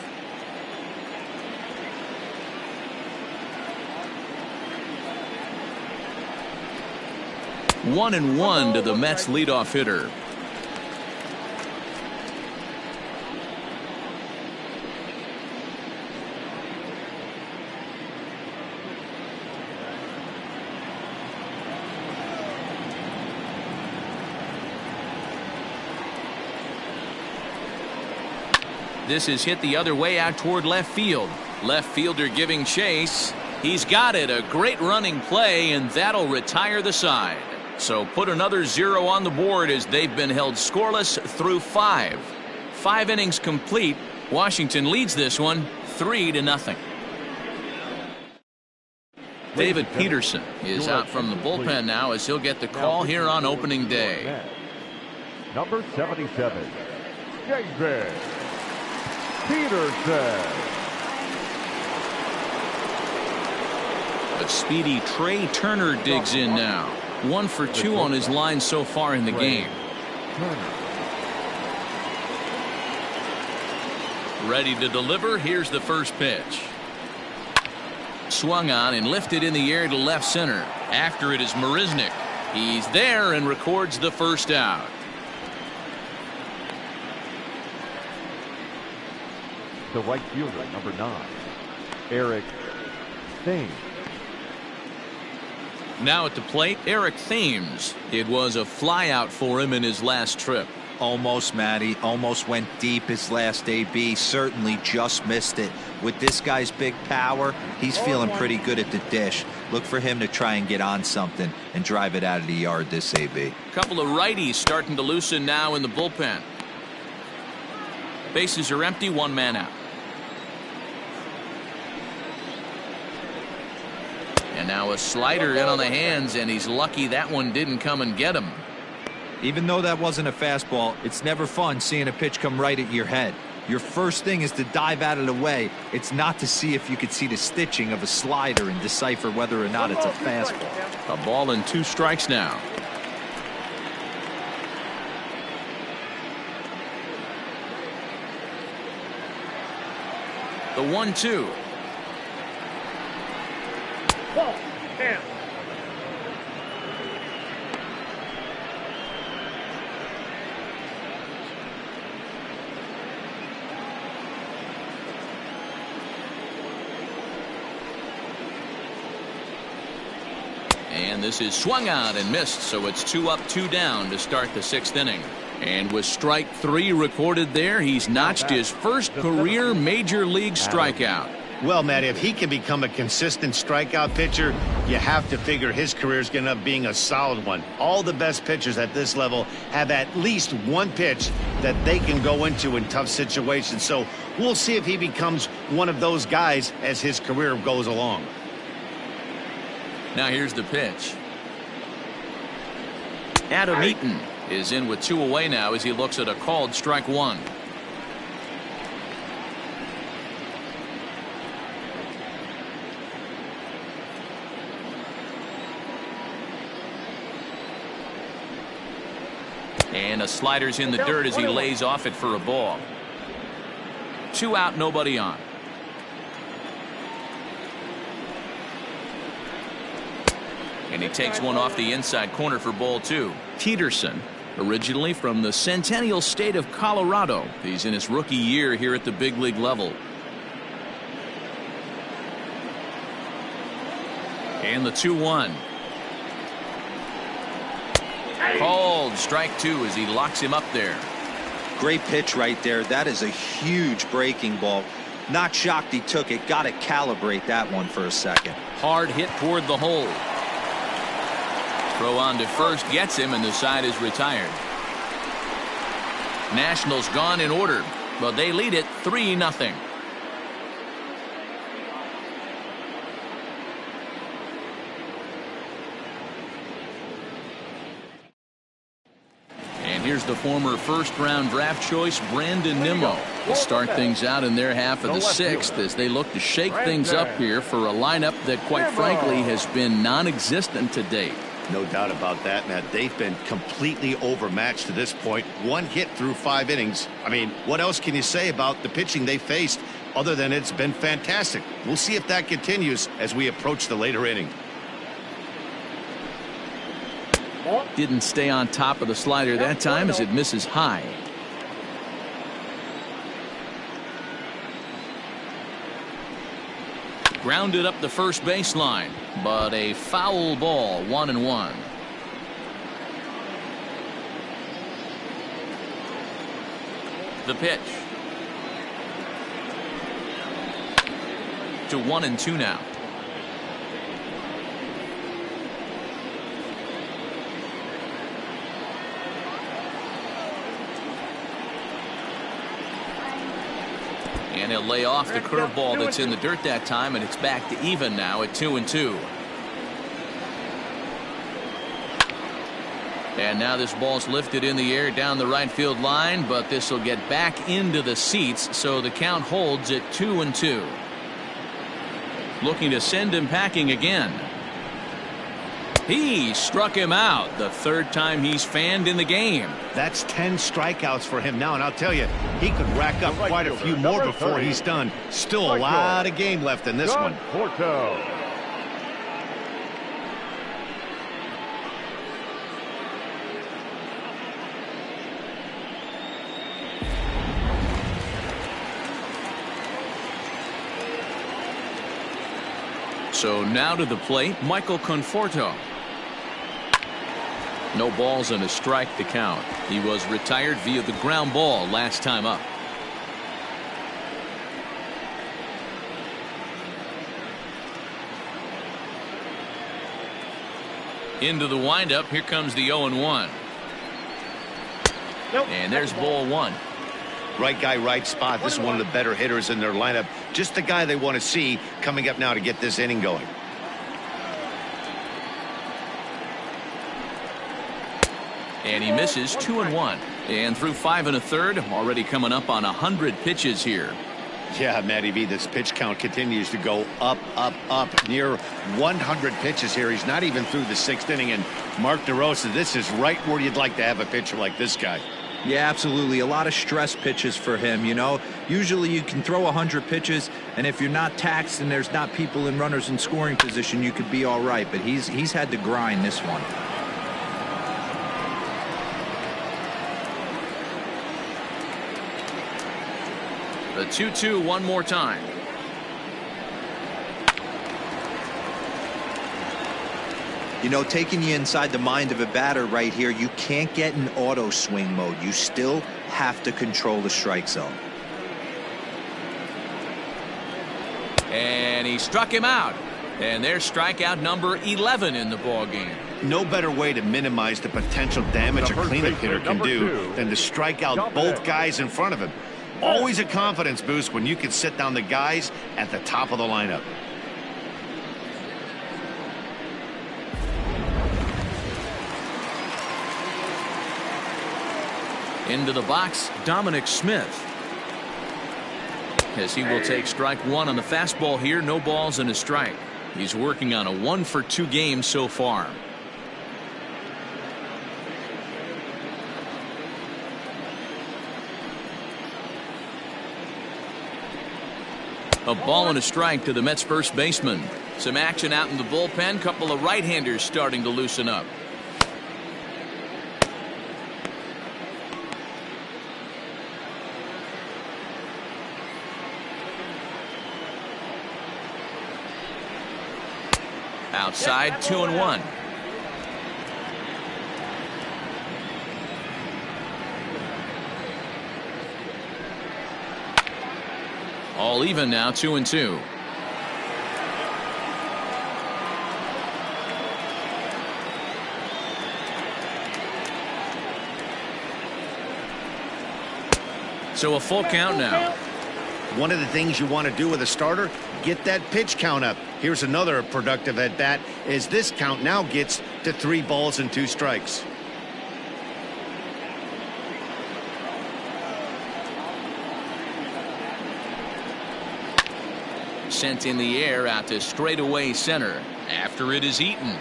One and one to the Mets leadoff hitter. This is hit the other way out toward left field. Left fielder giving chase. He's got it. A great running play, and that'll retire the side. So put another 0 on the board as they've been held scoreless through 5. 5 innings complete. Washington leads this one 3-0. David Peterson is out from the bullpen now as he'll get the call here on opening day. Number 77, David Peterson. But speedy Trey Turner digs in now. 1 for 2 on his line so far in the game. Ready to deliver. Here's the first pitch. Swung on and lifted in the air to left center. After it is Marisnick. He's there and records the first out. The right fielder, number 9, Eric Thames. Now at the plate, Eric Thames. It was a flyout for him in his last trip. Almost, Matty. Almost went deep his last AB. Certainly just missed it. With this guy's big power, he's feeling pretty good at the dish. Look for him to try and get on something and drive it out of the yard this AB. Couple of righties starting to loosen now in the bullpen. Bases are empty, 1 man out. And now a slider in on the hands, and he's lucky that one didn't come and get him. Even though that wasn't a fastball, it's never fun seeing a pitch come right at your head. Your first thing is to dive out of the way. It's not to see if you could see the stitching of a slider and decipher whether or not it's a fastball. A ball and 2 strikes now. The 1-2. And this is swung out and missed, so it's 2 up, 2 down to start the 6th inning. And with strike 3 recorded there, he's notched his first career major league strikeout. Well, Matt, if he can become a consistent strikeout pitcher, you have to figure his career is going to end up being a solid one. All the best pitchers at this level have at least one pitch that they can go into in tough situations. So we'll see if he becomes one of those guys as his career goes along. Now here's the pitch. Adam Eaton is in with 2 away now as he looks at a called strike 1. And a slider's in the dirt as he lays off it for a ball. 2 out, nobody on. And he takes one off the inside corner for ball 2. Peterson, originally from the Centennial State of Colorado. He's in his rookie year here at the big league level. And the 2-1. Called strike 2 as he locks him up there. Great pitch right there. That is a huge breaking ball. Not shocked he took it. Got to calibrate that one for a second. Hard hit toward the hole. Throw on to first gets him, and the side is retired. Nationals gone in order, but they lead it 3-0. And here's the former first-round draft choice, Brandon Nimmo, to start things out in their half of the 6th as they look to shake things up here for a lineup that, quite frankly, has been non-existent to date. No doubt about that, Matt. They've been completely overmatched to this point. 1 hit through 5 innings. I mean, what else can you say about the pitching they faced other than it's been fantastic? We'll see if that continues as we approach the later inning. Didn't stay on top of the slider that time as it misses high. Grounded up the first baseline, but a foul ball, 1-1. The pitch. To 1-2 now. And he'll lay off the curveball that's in the dirt that time, and it's back to even now at 2-2. And now this ball's lifted in the air down the right field line, but this will get back into the seats, so the count holds at 2-2. Looking to send him packing again. He struck him out, the third time he's fanned in the game. That's 10 strikeouts for him now, and I'll tell you, he could rack up quite a few more before he's done. Still a lot of game left in this one. So now to the plate, Michael Conforto. No balls and a strike to count. He was retired via the ground ball last time up. Into the windup. Here comes the 0-1. And there's ball one. Right guy, right spot. This is one of the better hitters in their lineup. Just the guy they want to see coming up now to get this inning going. And he misses 2-1. And through 5 1/3, already coming up on 100 pitches here. Yeah, Matty B, this pitch count continues to go up, up, up. Near 100 pitches here. He's not even through the 6th inning. And Mark DeRosa, this is right where you'd like to have a pitcher like this guy. Yeah, absolutely. A lot of stress pitches for him, you know. Usually you can throw 100 pitches, and if you're not taxed and there's not people in runners in scoring position, you could be all right. But he's had to grind this one. The 2-2 one more time. You know, taking you inside the mind of a batter right here, you can't get in auto swing mode. You still have to control the strike zone. And he struck him out. And there's strikeout number 11 in the ball game. No better way to minimize the potential damage a cleanup hitter can do than to strike out both guys in front of him. Always a confidence boost when you can sit down the guys at the top of the lineup. Into the box, Dominic Smith. As he will take strike one on the fastball here. No balls and a strike. He's working on a 1-for-2 game so far. A ball and a strike to the Mets first baseman. Some action out in the bullpen. Couple of right-handers starting to loosen up. Outside, 2-1. All even now, 2-2. So a full count now. One of the things you want to do with a starter, get that pitch count up. Here's another productive at bat as this count now gets to 3 balls and 2 strikes. Sent in the air out to straightaway center after it is eaten.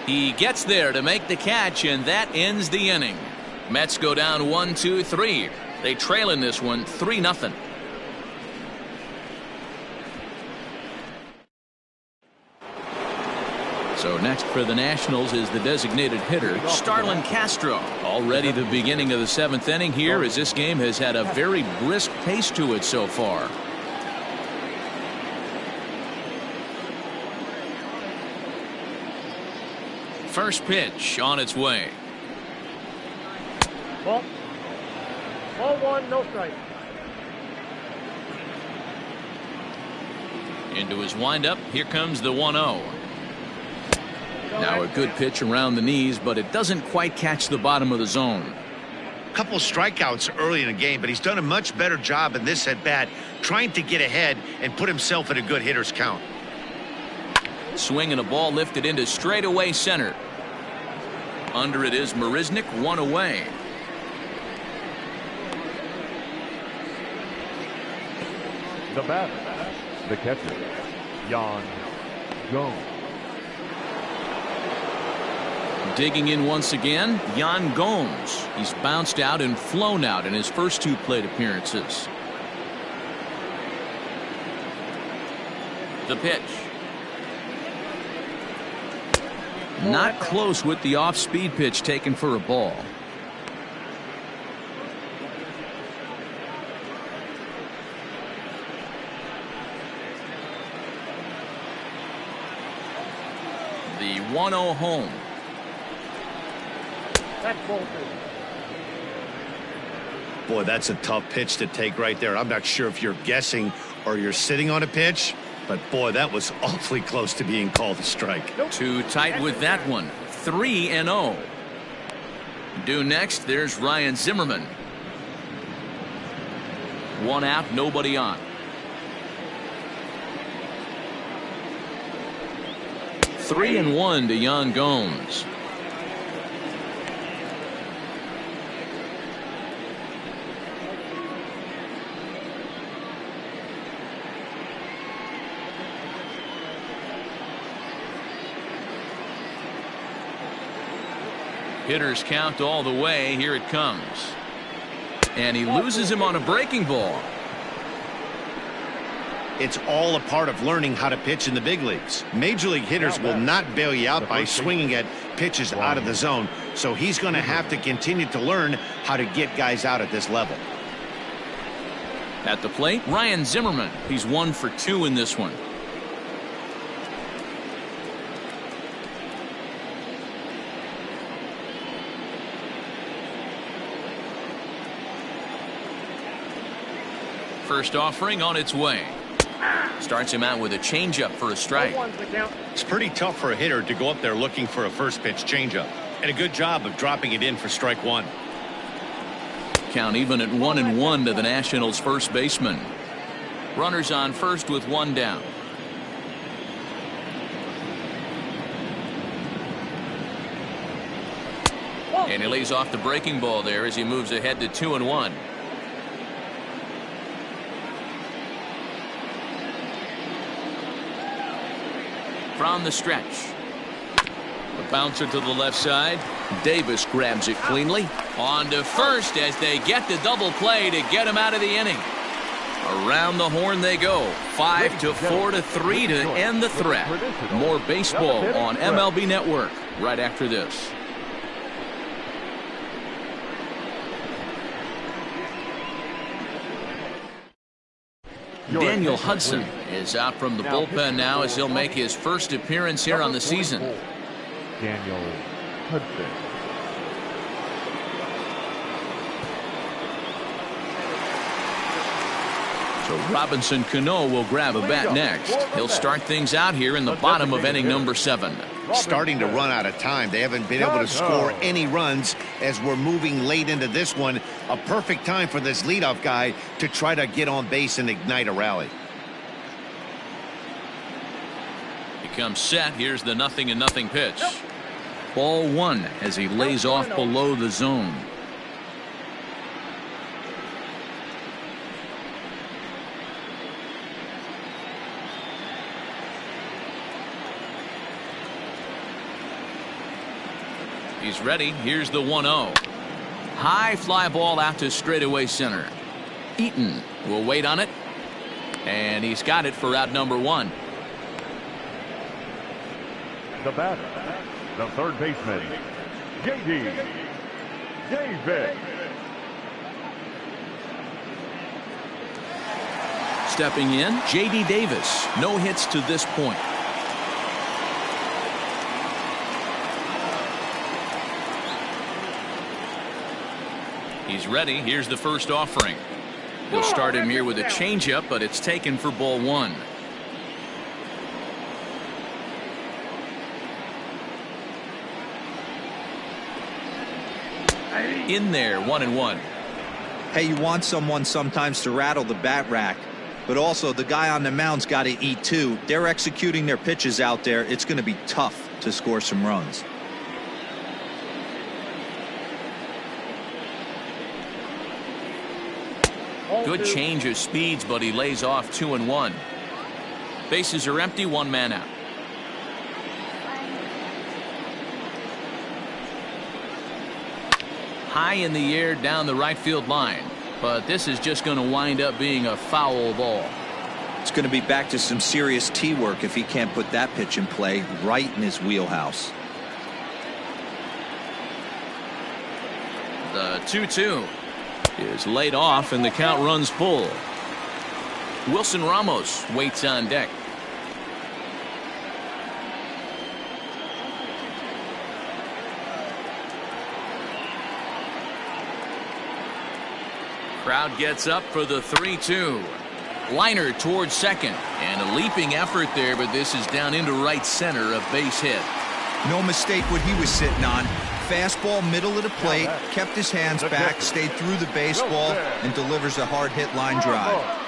He gets there to make the catch, and that ends the inning. Mets go down 1-2-3. They trail in this one 3-0. So next for the Nationals is the designated hitter, Starlin Castro. Already the beginning of the 7th inning here, as this game has had a very brisk pace to it so far. First pitch on its way. Ball 1, no strike. Into his windup. Here comes the 1-0. Now a good pitch around the knees, but it doesn't quite catch the bottom of the zone. Couple strikeouts early in the game, but he's done a much better job in this at bat, trying to get ahead and put himself in a good hitter's count. Swing and a ball lifted into straightaway center. Under it is Marisnik, 1 away. The batter, the catcher, Yan Gomes. Digging in once again, Yan Gomes. He's bounced out and flown out in his first 2 plate appearances. The pitch. Not close with the off-speed pitch taken for a ball. The 1-0 home. That's ball 2. Boy, that's a tough pitch to take right there. I'm not sure if you're guessing or you're sitting on a pitch, but boy, that was awfully close to being called a strike. Too tight with that one. 3-0. Due next, there's Ryan Zimmerman. 1 out, nobody on. 3-1 to Yan Gomes. Hitters count all the way. Here it comes. And he loses him on a breaking ball. It's all a part of learning how to pitch in the big leagues. Major league hitters will not bail you out by swinging at pitches out of the zone. So he's going to have to continue to learn how to get guys out at this level. At the plate, Ryan Zimmerman. He's 1 for 2 in this one. First offering on its way. Starts him out with a changeup for a strike. It's pretty tough for a hitter to go up there looking for a first pitch changeup. And a good job of dropping it in for strike 1. Count even at 1-1 to the Nationals' first baseman. Runners on first with 1 down. And he lays off the breaking ball there as he moves ahead to 2-1. From the stretch. A bouncer to the left side. Davis grabs it cleanly. On to first as they get the double play to get him out of the inning. Around the horn they go. 5-4 to 3 to end the threat. More baseball on MLB Network right after this. Daniel Hudson is out from the bullpen now as he'll make his first appearance here on the season. Daniel Hudson. So Robinson Cano will grab a bat next. He'll start things out here in the bottom of inning number 7. Starting to run out of time. They haven't been able to score any runs as we're moving late into this one. A perfect time for this leadoff guy to try to get on base and ignite a rally. Becomes set. Here's the 0-0 pitch. Ball 1 as he lays off below the zone. He's ready. Here's the 1-0. High fly ball out to straightaway center. Eaton will wait on it. And he's got it for out number 1. The batter, the third baseman, J.D. Davis. Stepping in, J.D. Davis. No hits to this point. He's ready. Here's the first offering. He'll start him here with a changeup, but it's taken for ball 1. In there, 1-1. Hey, you want someone sometimes to rattle the bat rack, but also the guy on the mound's got to eat too. They're executing their pitches out there. It's going to be tough to score some runs. Good change of speeds, but he lays off 2-1. Bases are empty, one man out. High in the air down the right field line, but this is just going to wind up being a foul ball. It's going to be back to some serious tee work if he can't put that pitch in play right in his wheelhouse. The 2-2 is laid off and the count runs full. Wilson Ramos waits on deck. Crowd gets up for the 3-2. Liner towards second, and a leaping effort there, but this is down into right center, a base hit. No mistake what he was sitting on. Fastball middle of the plate, kept his hands back, stayed through the baseball, and delivers a hard hit line drive.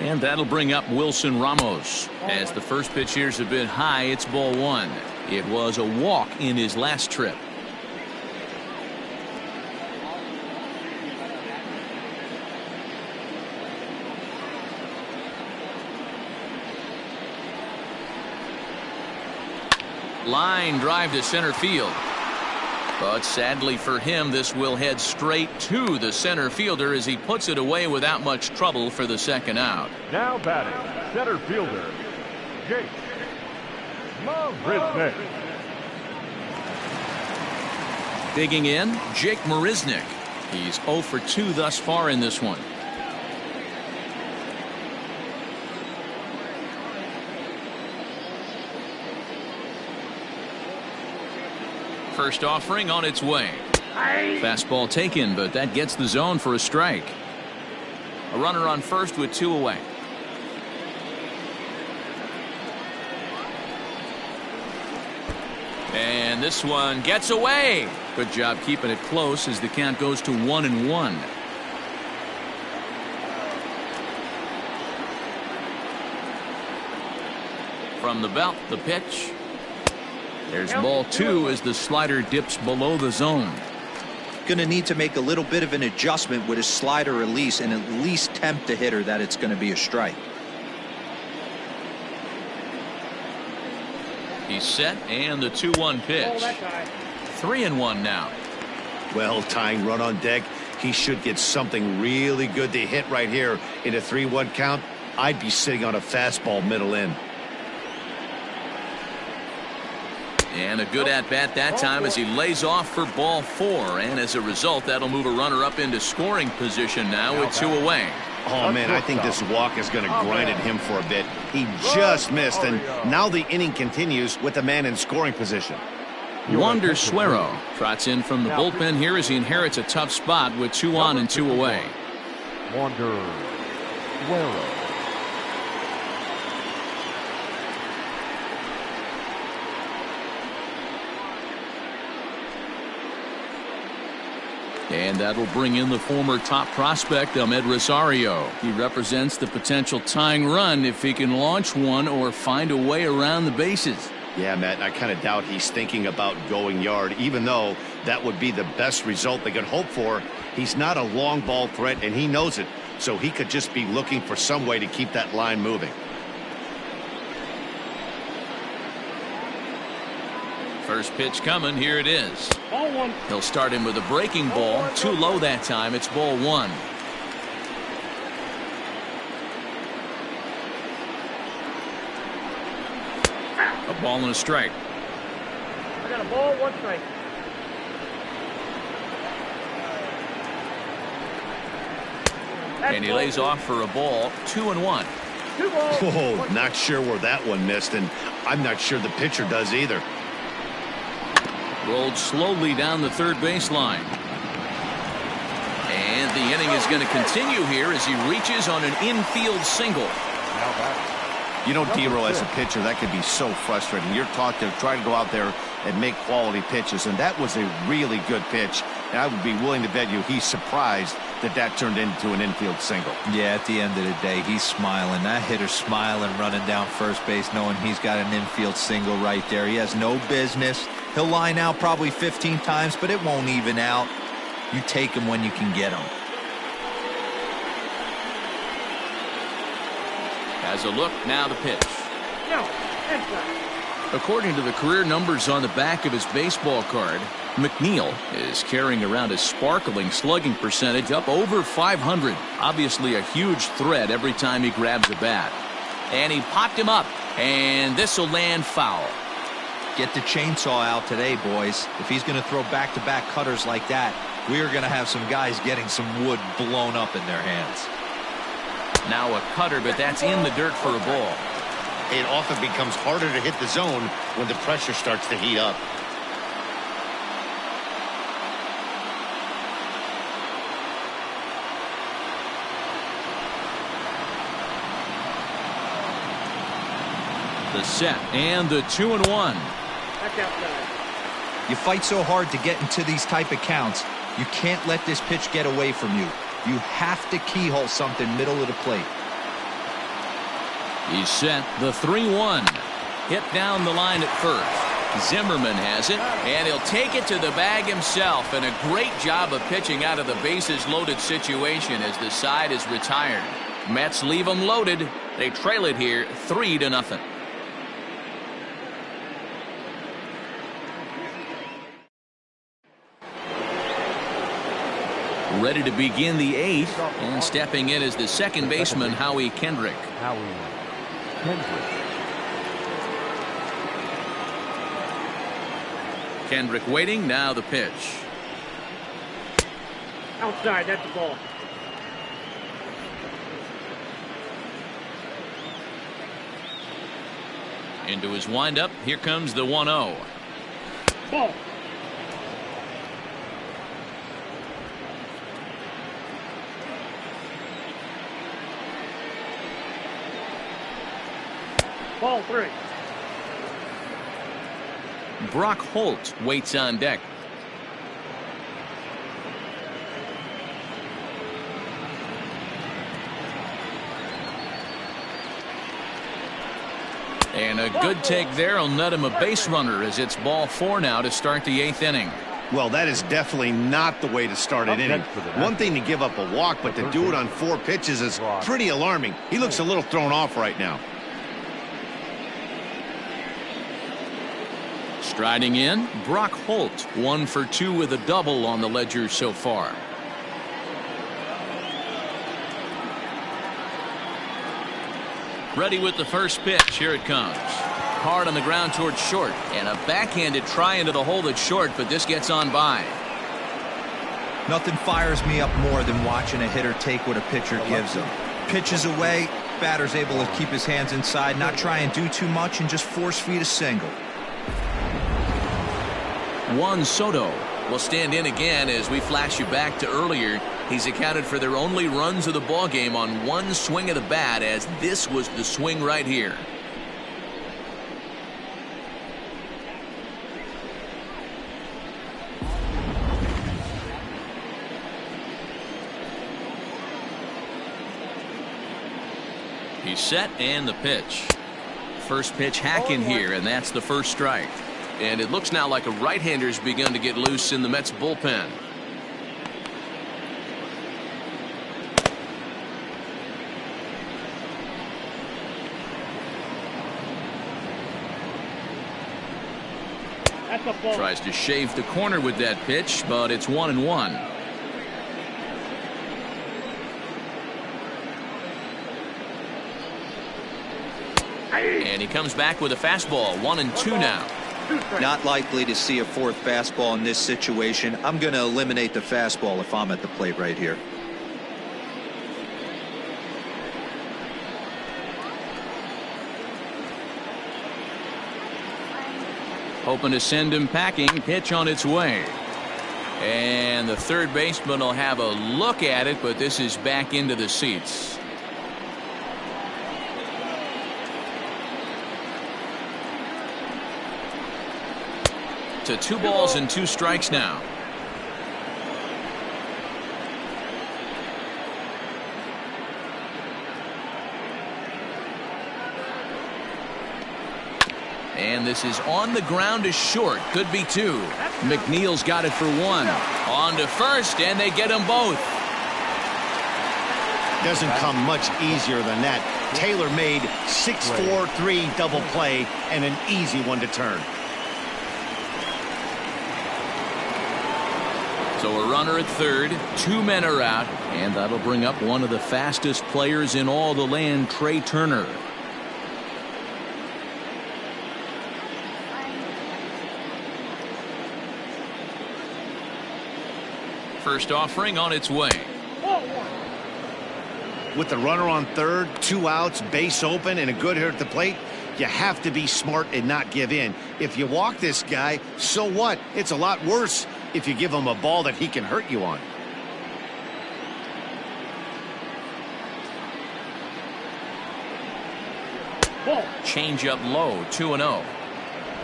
And that'll bring up Wilson Ramos. As the first pitch here's a bit high, it's ball one. It was a walk in his last trip. Line drive to center field. But sadly for him, this will head straight to the center fielder as he puts it away without much trouble for the second out. Now batting, center fielder, Jake Marisnick. Digging in, Jake Marisnick. He's 0 for 2 thus far in this one. First offering on its way. Fastball taken, but that gets the zone for a strike. A runner on first with 2 away. And this one gets away. Good job keeping it close as the count goes to 1-1. From the belt, the pitch. There's ball 2 as the slider dips below the zone. Going to need to make a little bit of an adjustment with his slider release and at least tempt the hitter that it's going to be a strike. He's set, and the 2-1 pitch. 3-1 now. Well, tying run on deck. He should get something really good to hit right here in a 3-1 count. I'd be sitting on a fastball middle in. And a good at-bat that time as he lays off for ball 4. And as a result, that'll move a runner up into scoring position now with 2 away. Oh, man, I think this walk is going to grind at him for a bit. He just missed, and now the inning continues with the man in scoring position. Wander Suero trots in from the bullpen here as he inherits a tough spot with 2 on and 2 away. Wander Suero. And that'll bring in the former top prospect, Ahmed Rosario. He represents the potential tying run if he can launch one or find a way around the bases. Yeah, Matt, I kind of doubt he's thinking about going yard, even though that would be the best result they could hope for. He's not a long ball threat, and he knows it, so he could just be looking for some way to keep that line moving. First pitch coming, here it is. Ball 1. He'll start him with a breaking ball, too low that time. It's ball 1. A ball and a strike. I got a ball, 1 strike. And he lays off for a ball, 2-1. 2 balls. Oh, not sure where that one missed, and I'm not sure the pitcher does either. Rolled slowly down the third baseline. And the inning is going to continue here as he reaches on an infield single. You know, D-Roll, as a pitcher, that could be so frustrating. You're taught to try to go out there and make quality pitches, and that was a really good pitch. And I would be willing to bet you he's surprised that turned into an infield single. Yeah, at the end of the day, he's smiling. That hitter's smiling, running down first base, knowing he's got an infield single right there. He has no business. He'll line out probably 15 times, but it won't even out. You take him when you can get him. Has a look, now the pitch. No, inside. According to the career numbers on the back of his baseball card, McNeil is carrying around a sparkling slugging percentage up over 500. Obviously a huge threat every time he grabs a bat. And he popped him up, and this will land foul. Get the chainsaw out today, boys. If he's going to throw back-to-back cutters like that, we are going to have some guys getting some wood blown up in their hands. Now a cutter, but that's in the dirt for a ball. It often becomes harder to hit the zone when the pressure starts to heat up. The set and the 2-1. That's outside. You fight so hard to get into these type of counts, you can't let this pitch get away from you. You have to keyhole something middle of the plate. He's set, the 3-1. Hit down the line at first. Zimmerman has it, and he'll take it to the bag himself. And a great job of pitching out of the bases loaded situation as the side is retired. Mets leave them loaded. They trail it here 3-0. Ready to begin the 8th, and stepping in is the second baseman, Howie Kendrick. Kendrick waiting, now the pitch. Outside, that's the ball. Into his windup, here comes the 1-0. Ball. Ball 3. Brock Holt waits on deck. And a good take there will net him a base runner as it's ball 4 now to start the 8th inning. Well, that is definitely not the way to start an inning. One thing to give up a walk, but to do it on 4 pitches is pretty alarming. He looks a little thrown off right now. Striding in, Brock Holt, 1 for 2 with a double on the ledger so far. Ready with the first pitch. Here it comes. Hard on the ground towards short, and a backhanded try into the hole that's short, but this gets on by. Nothing fires me up more than watching a hitter take what a pitcher gives him. Pitches away, batter's able to keep his hands inside, not try and do too much, and just force feed a single. Juan Soto will stand in again as we flash you back to earlier. He's accounted for their only runs of the ball game on 1 swing of the bat, as this was the swing right here. He's set and the pitch. First pitch hacking here, and that's the first strike. And it looks now like a right-hander's begun to get loose in the Mets bullpen. That's a ball. Tries to shave the corner with that pitch, but it's 1-1. And he comes back with a fastball, 1-2 now. Not likely to see a 4th fastball in this situation. I'm going to eliminate the fastball if I'm at the plate right here. Hoping to send him packing. Pitch on its way. And the third baseman will have a look at it, but this is back into the seats. To 2 balls and 2 strikes now. And this is on the ground to short. Could be 2. McNeil's got it for 1. On to first, and they get them both. Doesn't come much easier than that. Taylor made 6-4-3 double play and an easy one to turn. So a runner at third, 2 men are out, and that'll bring up one of the fastest players in all the land, Trey Turner. First offering on its way. With the runner on third, 2 outs, base open, and a good hitter at the plate, you have to be smart and not give in. If you walk this guy, so what? It's a lot worse if you give him a ball that he can hurt you on. Change up low, 2-0.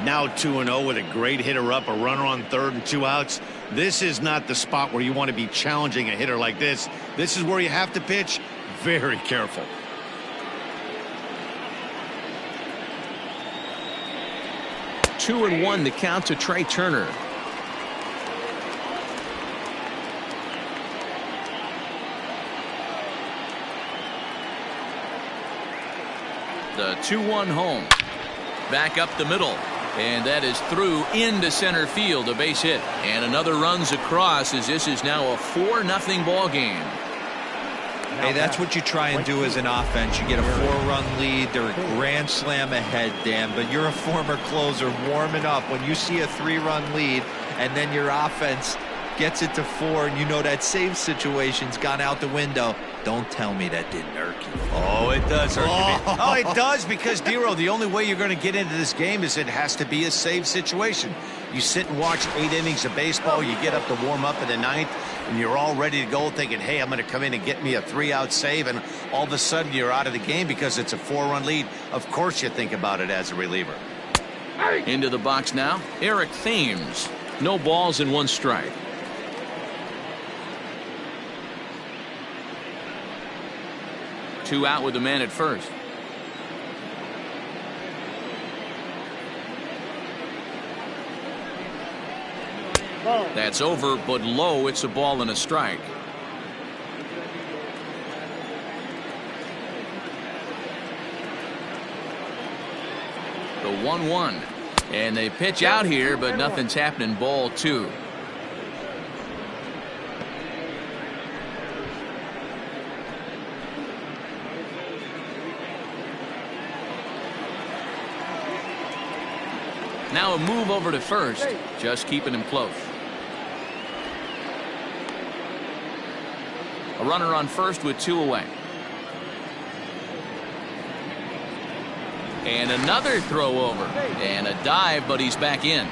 Now 2-0 with a great hitter up, a runner on third and 2 outs. This is not the spot where you want to be challenging a hitter like this. This is where you have to pitch very careful. Two and 1 to count to Trey Turner. The 2-1 home. Back up the middle. And that is through into center field, a base hit. And another runs across as this is now a 4-0 ball game. Hey, that's what you try and do as an offense. You get a 4-run lead. They're a grand slam ahead, Dan, but you're a former closer warming up. When you see a 3-run lead and then your offense gets it to 4 and you know that save situation's gone out the window, don't tell me that didn't irk you. Oh, it does irk me. Oh, it does, because, Dero, the only way you're going to get into this game is it has to be a save situation. You sit and watch 8 innings of baseball, you get up to warm up in the 9th, and you're all ready to go thinking, hey, I'm going to come in and get me a 3-out save, and all of a sudden you're out of the game because it's a 4-run lead. Of course you think about it as a reliever. Into the box now, Eric Thames. No balls and 1 strike. Two out with the man at first. That's over, but low. It's a ball and a strike. The 1-1. And they pitch out here, but nothing's happening. Ball 2. Now a move over to first, just keeping him close. A runner on first with 2 away. And another throw over. And a dive, but he's back in.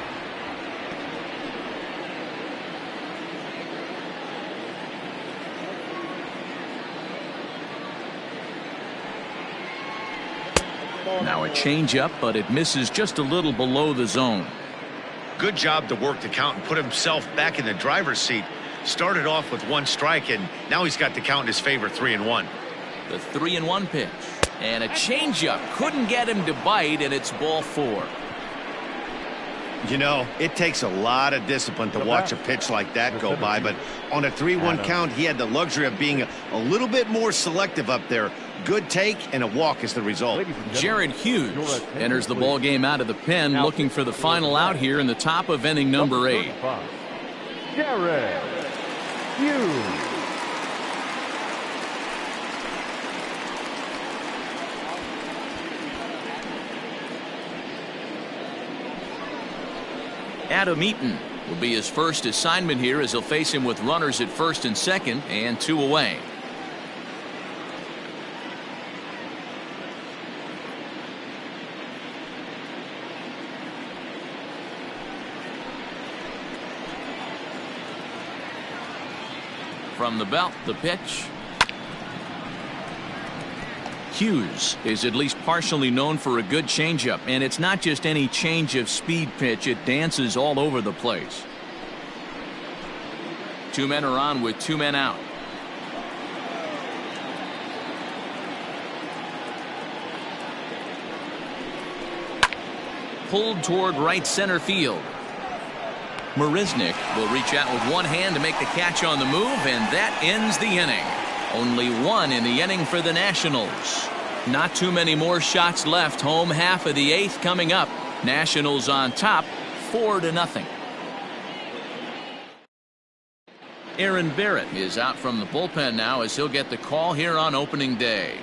Now a changeup, but it misses just a little below the zone. Good job to work the count and put himself back in the driver's seat. Started off with 1 strike, and now he's got the count in his favor, 3-1. The 3-1 pitch. And a changeup. Couldn't get him to bite, and it's ball 4. You know, it takes a lot of discipline to watch a pitch like that go by, but on a 3-1 count, he had the luxury of being a little bit more selective up there. Good take and a walk is the result. Jared Hughes enters the ball game out of the pen, looking for the final out here in the top of inning number 8. Jared Hughes. Adam Eaton will be his first assignment here as he'll face him with runners at first and second and 2 away. From the belt, the pitch. Hughes is at least partially known for a good changeup, and it's not just any change of speed pitch. It dances all over the place. 2 men are on with 2 men out. pulled toward right center field. Marisnik will reach out with one hand to make the catch on the move, and that ends the inning. Only one in the inning for the Nationals. Not too many more shots left. Home half of the 8th coming up. Nationals on top, 4-0. Aaron Barrett is out from the bullpen now as he'll get the call here on opening day.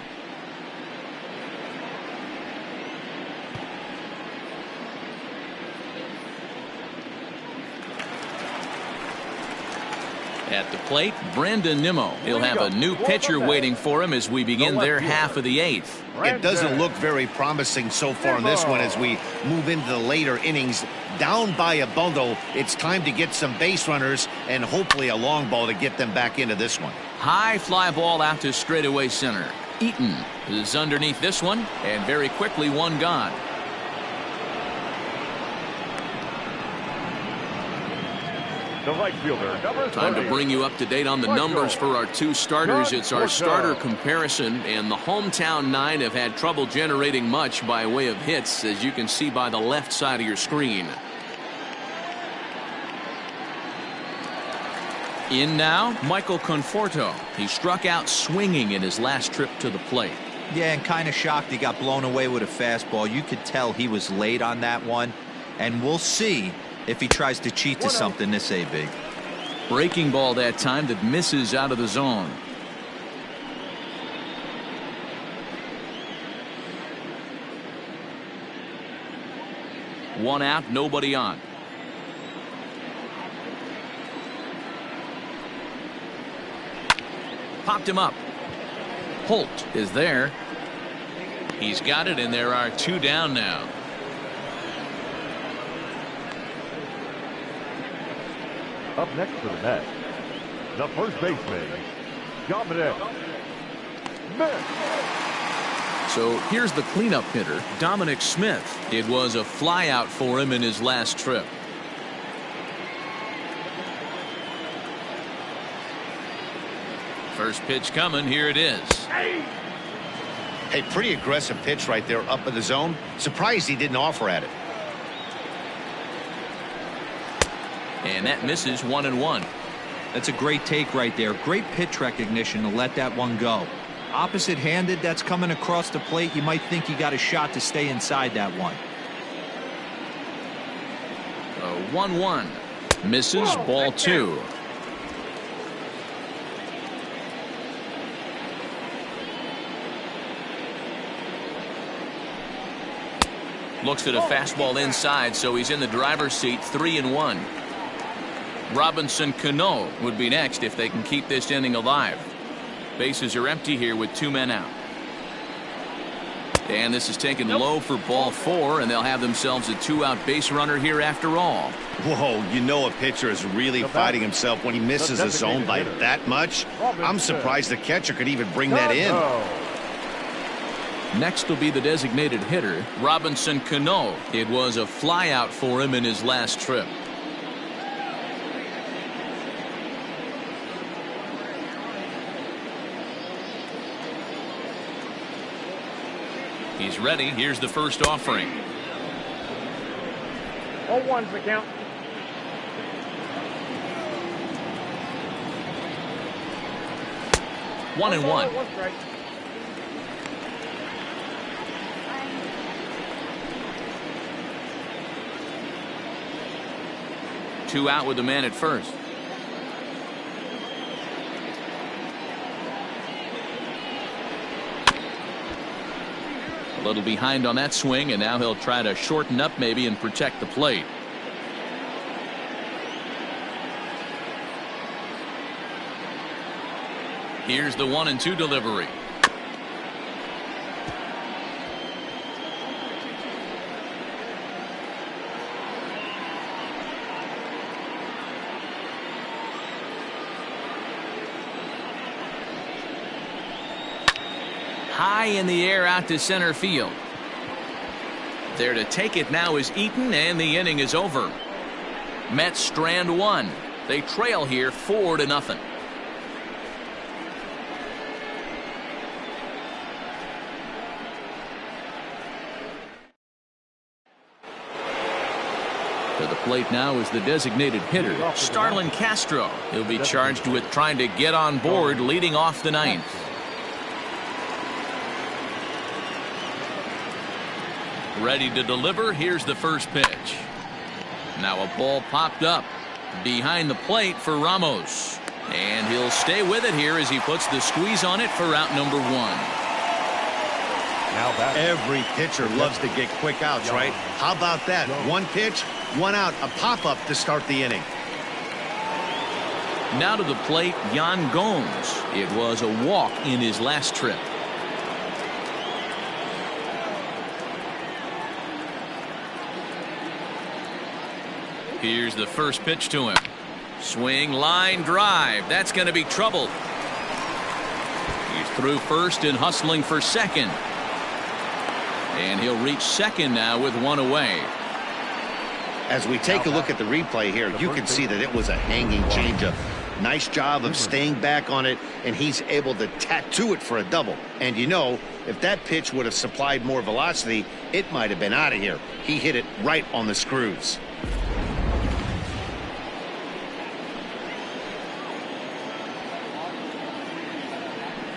At the plate, Brandon Nimmo. He'll have a new pitcher waiting for him as we begin their half of the 8th. It doesn't look very promising so far in this one as we move into the later innings. Down by a bundle, it's time to get some base runners and hopefully a long ball to get them back into this one. High fly ball out to straightaway center. Eaton is underneath this one, and very quickly one gone. The right fielder, number 30. Time to bring you up to date on the numbers for our two starters. It's our starter comparison, and the hometown 9 have had trouble generating much by way of hits, as you can see by the left side of your screen. In now, Michael Conforto. He struck out swinging in his last trip to the plate. Yeah, and kind of shocked he got blown away with a fastball. You could tell he was late on that one, and we'll see if he tries to cheat to something this AB. Breaking ball that time that misses out of the zone. One out, nobody on. Popped him up. Holt is there. He's got it, and there are 2 down now. Up next for the Mets, the first baseman, Dominic Smith. So here's the cleanup hitter, Dominic Smith. It was a flyout for him in his last trip. First pitch coming. Here it is. Hey, pretty aggressive pitch right there up in the zone. Surprised he didn't offer at it. And that misses 1-1. That's a great take right there. Great pitch recognition to let that one go. Opposite handed, that's coming across the plate. You might think you got a shot to stay inside that one. 1-1. Misses, ball 2. Looks at a fastball inside, so he's in the driver's seat. 3-1. Robinson Cano would be next if they can keep this inning alive. Bases are empty here with 2 men out. And this is taken low for ball 4, and they'll have themselves a 2-out base runner here after all. Whoa, you know a pitcher is really fighting himself when he misses a zone by that much. I'm surprised the catcher could even bring that in. Next will be the designated hitter, Robinson Cano. It was a flyout for him in his last trip. He's ready. Here's the first offering. 0-1's the count. One and one. Two out with the man at first. A little behind on that swing, and now he'll try to shorten up maybe and protect the plate. Here's the 1-2 delivery. High in the air out to center field. There to take it now is Eaton, and the inning is over. Mets strand one. They trail here 4-0. To the plate now is the designated hitter, Starlin Castro. He'll be charged with trying to get on board leading off the ninth. Ready to deliver. Here's the first pitch. Now a ball popped up behind the plate for Ramos. And he'll stay with it here as he puts the squeeze on it for out number one. Every pitcher loves to get quick outs, right? How about that? One pitch, one out, a pop-up to start the inning. Now to the plate, Yan Gomes. It was a walk in his last trip. Here's the first pitch to him. Swing, line, drive. That's going to be trouble. He's through first and hustling for second. And he'll reach second now with one away. As we take a look at the replay here, you can see that it was a hanging changeup. Nice job of staying back on it, and he's able to tattoo it for a double. And you know, if that pitch would have supplied more velocity, it might have been out of here. He hit it right on the screws.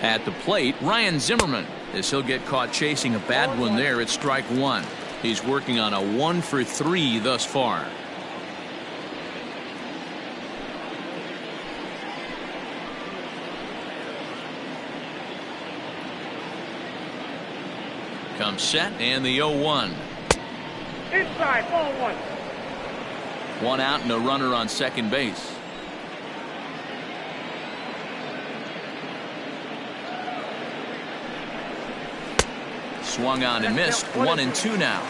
At the plate, Ryan Zimmerman, as he'll get caught chasing a bad one there at strike one. He's working on a 1 for 3 thus far. Comes set and the 0-1. Inside, ball one. One out and a runner on second base. Swung on and missed. 1-2 now.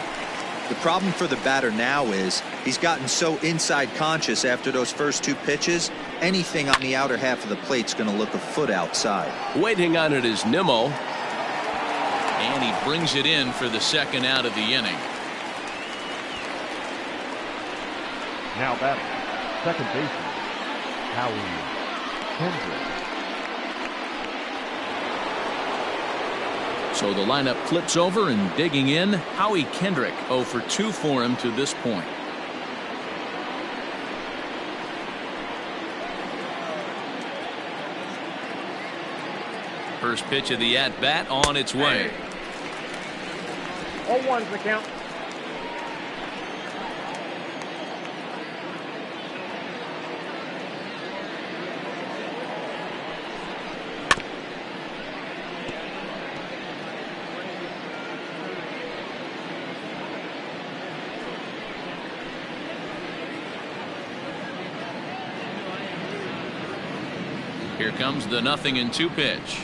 The problem for the batter now is he's gotten so inside conscious after those first two pitches. Anything on the outer half of the plate's going to look a foot outside. Waiting on it is Nimmo. And he brings it in for the second out of the inning. Now batting, second baseman, Howie Kendrick. So the lineup flips over and digging in, Howie Kendrick. 0 for 2 for him to this point. First pitch of the at-bat on its way. 0-1's the count. Here comes the 0-2 pitch.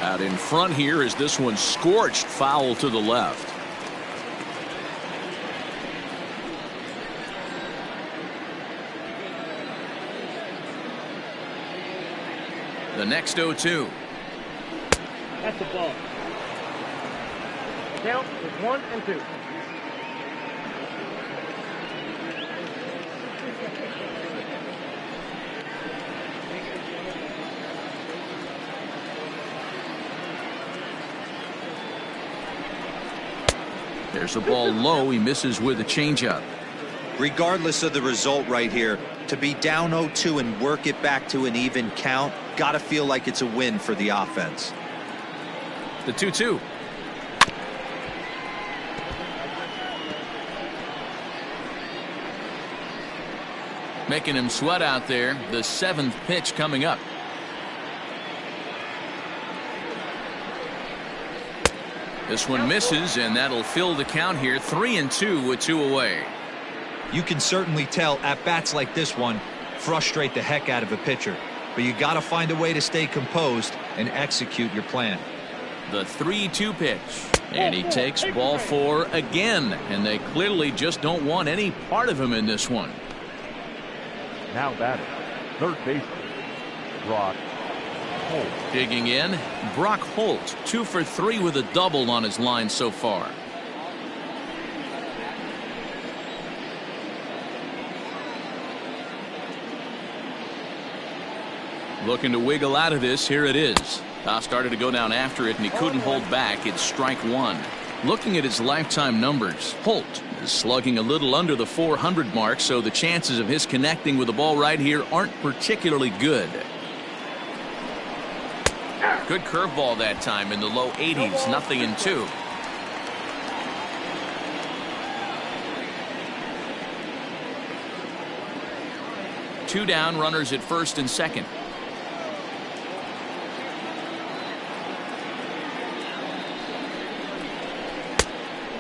Out in front here is this one scorched foul to the left. The next 0-2. That's the ball. The count is 1-2. There's a ball low. He misses with a changeup. Regardless of the result right here, to be down 0-2 and work it back to an even count, gotta feel like it's a win for the offense. The 2-2. Making him sweat out there. The 7th pitch coming up. This one misses, and that'll fill the count here. 3-2 with 2 away. You can certainly tell at bats like this one frustrate the heck out of a pitcher, but you got to find a way to stay composed and execute your plan. The 3-2 pitch, and he takes ball 4 again, and they clearly just don't want any part of him in this one. Now batting, third baseman, Brock Holt. Digging in, Brock Holt, 2 for 3 with a double on his line so far. Looking to wiggle out of this. Here it is. Toss started to go down after it, and he couldn't hold back. It's strike one. Looking at his lifetime numbers, Holt slugging a little under the 400 mark, so the chances of his connecting with the ball right here aren't particularly good. Good curveball that time in the low 80s, 0-2. Two down, runners at first and second.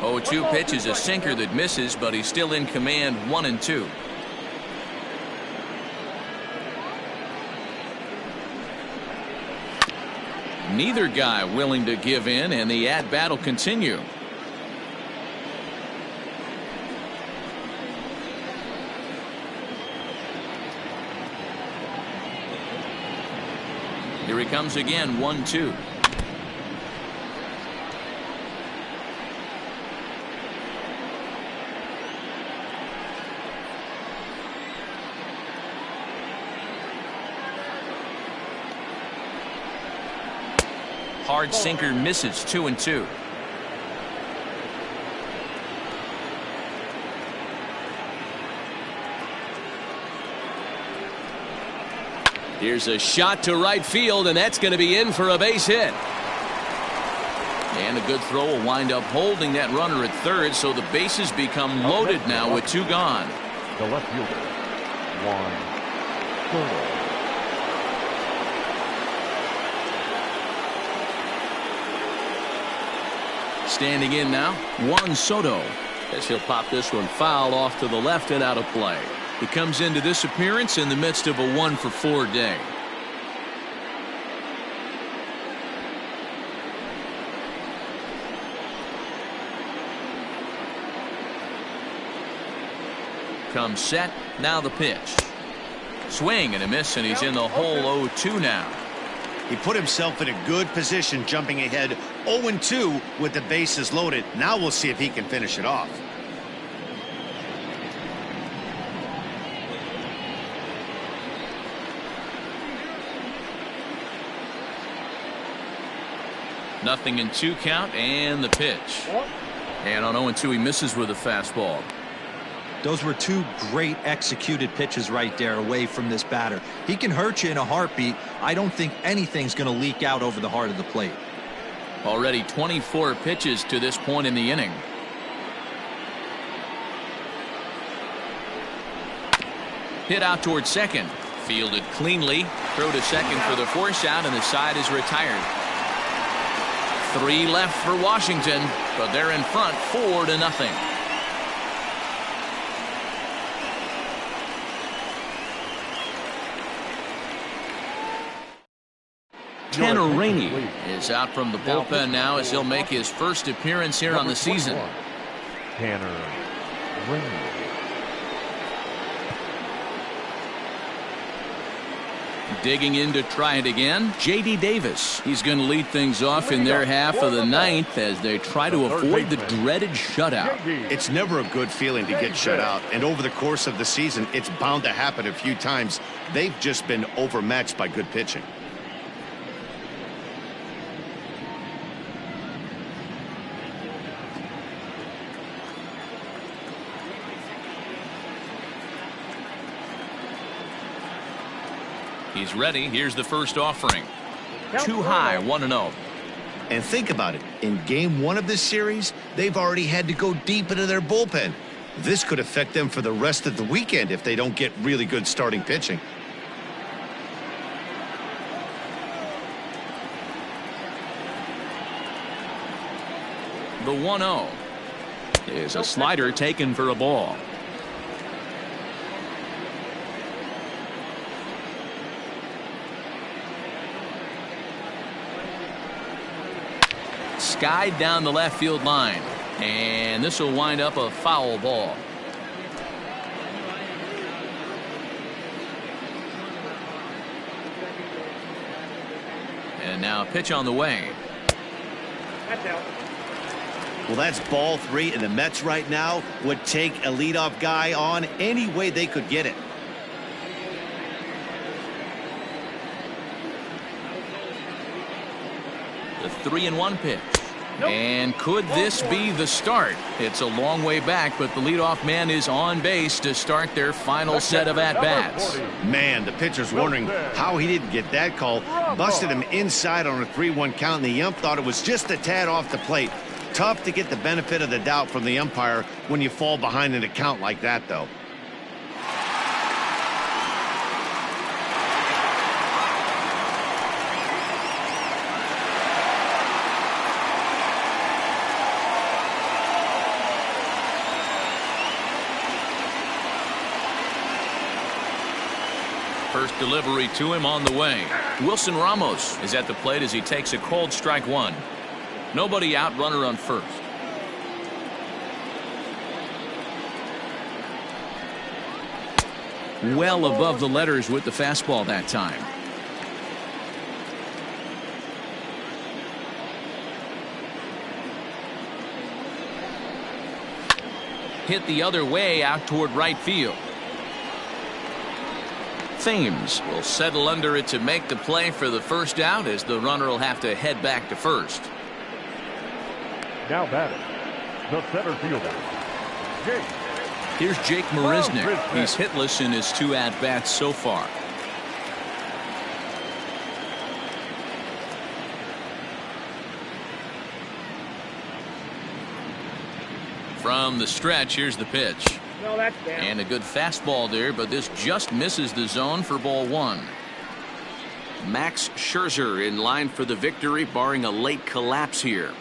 0-2 pitch is a sinker that misses, but he's still in command, 1-2. Neither guy willing to give in, and the at-bat will continue. Here he comes again, 1-2. Hard sinker misses, 2-2. Here's a shot to right field, and that's going to be in for a base hit. And a good throw will wind up holding that runner at third, so the bases become loaded now with two gone. The left fielder, Juan Soto. Standing in now, Juan Soto, as he'll pop this one foul off to the left and out of play. He comes into this appearance in the midst of a 1-for-4 day. Comes set, now the pitch. Swing and a miss, and he's in the hole 0-2 now. He put himself in a good position, jumping ahead 0-2 with the bases loaded. Now we'll see if he can finish it off. Nothing in 2 count, and the pitch. And on 0-2 he misses with a fastball. Those were two great executed pitches right there away from this batter. He can hurt you in a heartbeat. I don't think anything's going to leak out over the heart of the plate. Already 24 pitches to this point in the inning. Hit out towards second. Fielded cleanly. Throw to second for the force out, and the side is retired. 3 left for Washington, but they're in front 4-0. Tanner Rainey is out from the bullpen now as he'll make his first appearance here on the season. Tanner Rainey. Digging in to try it again, J.D. Davis. He's going to lead things off in their half of the 9th as they try to avoid the dreaded shutout. It's never a good feeling to get shut out, and over the course of the season, it's bound to happen a few times. They've just been overmatched by good pitching. He's ready. Here's the first offering. Too high, 1-0. And think about it. In game 1 of this series, they've already had to go deep into their bullpen. This could affect them for the rest of the weekend if they don't get really good starting pitching. The 1-0 is a slider taken for a ball. Skied down the left field line, and this will wind up a foul ball. And now a pitch on the way. Well, that's ball 3, and the Mets right now would take a leadoff guy on any way they could get it. The 3-1 pitch. And could this be the start? It's a long way back, but the leadoff man is on base to start their final set of at-bats. Man, the pitcher's wondering how he didn't get that call. Busted him inside on a 3-1 count, and the ump thought it was just a tad off the plate. Tough to get the benefit of the doubt from the umpire when you fall behind in a count like that, though. First delivery to him on the way. Wilson Ramos is at the plate as he takes a cold strike one. Nobody out, runner on first. Well above the letters with the fastball that time. Hit the other way out toward right field. Thames will settle under it to make the play for the first out, as the runner will have to head back to first. Now batting, the center fielder, Jake. Here's Jake Marisnick. He's hitless in his 2 at-bats so far. From the stretch, here's the pitch. No, that's down. And a good fastball there, but this just misses the zone for ball 1. Max Scherzer in line for the victory, barring a late collapse here.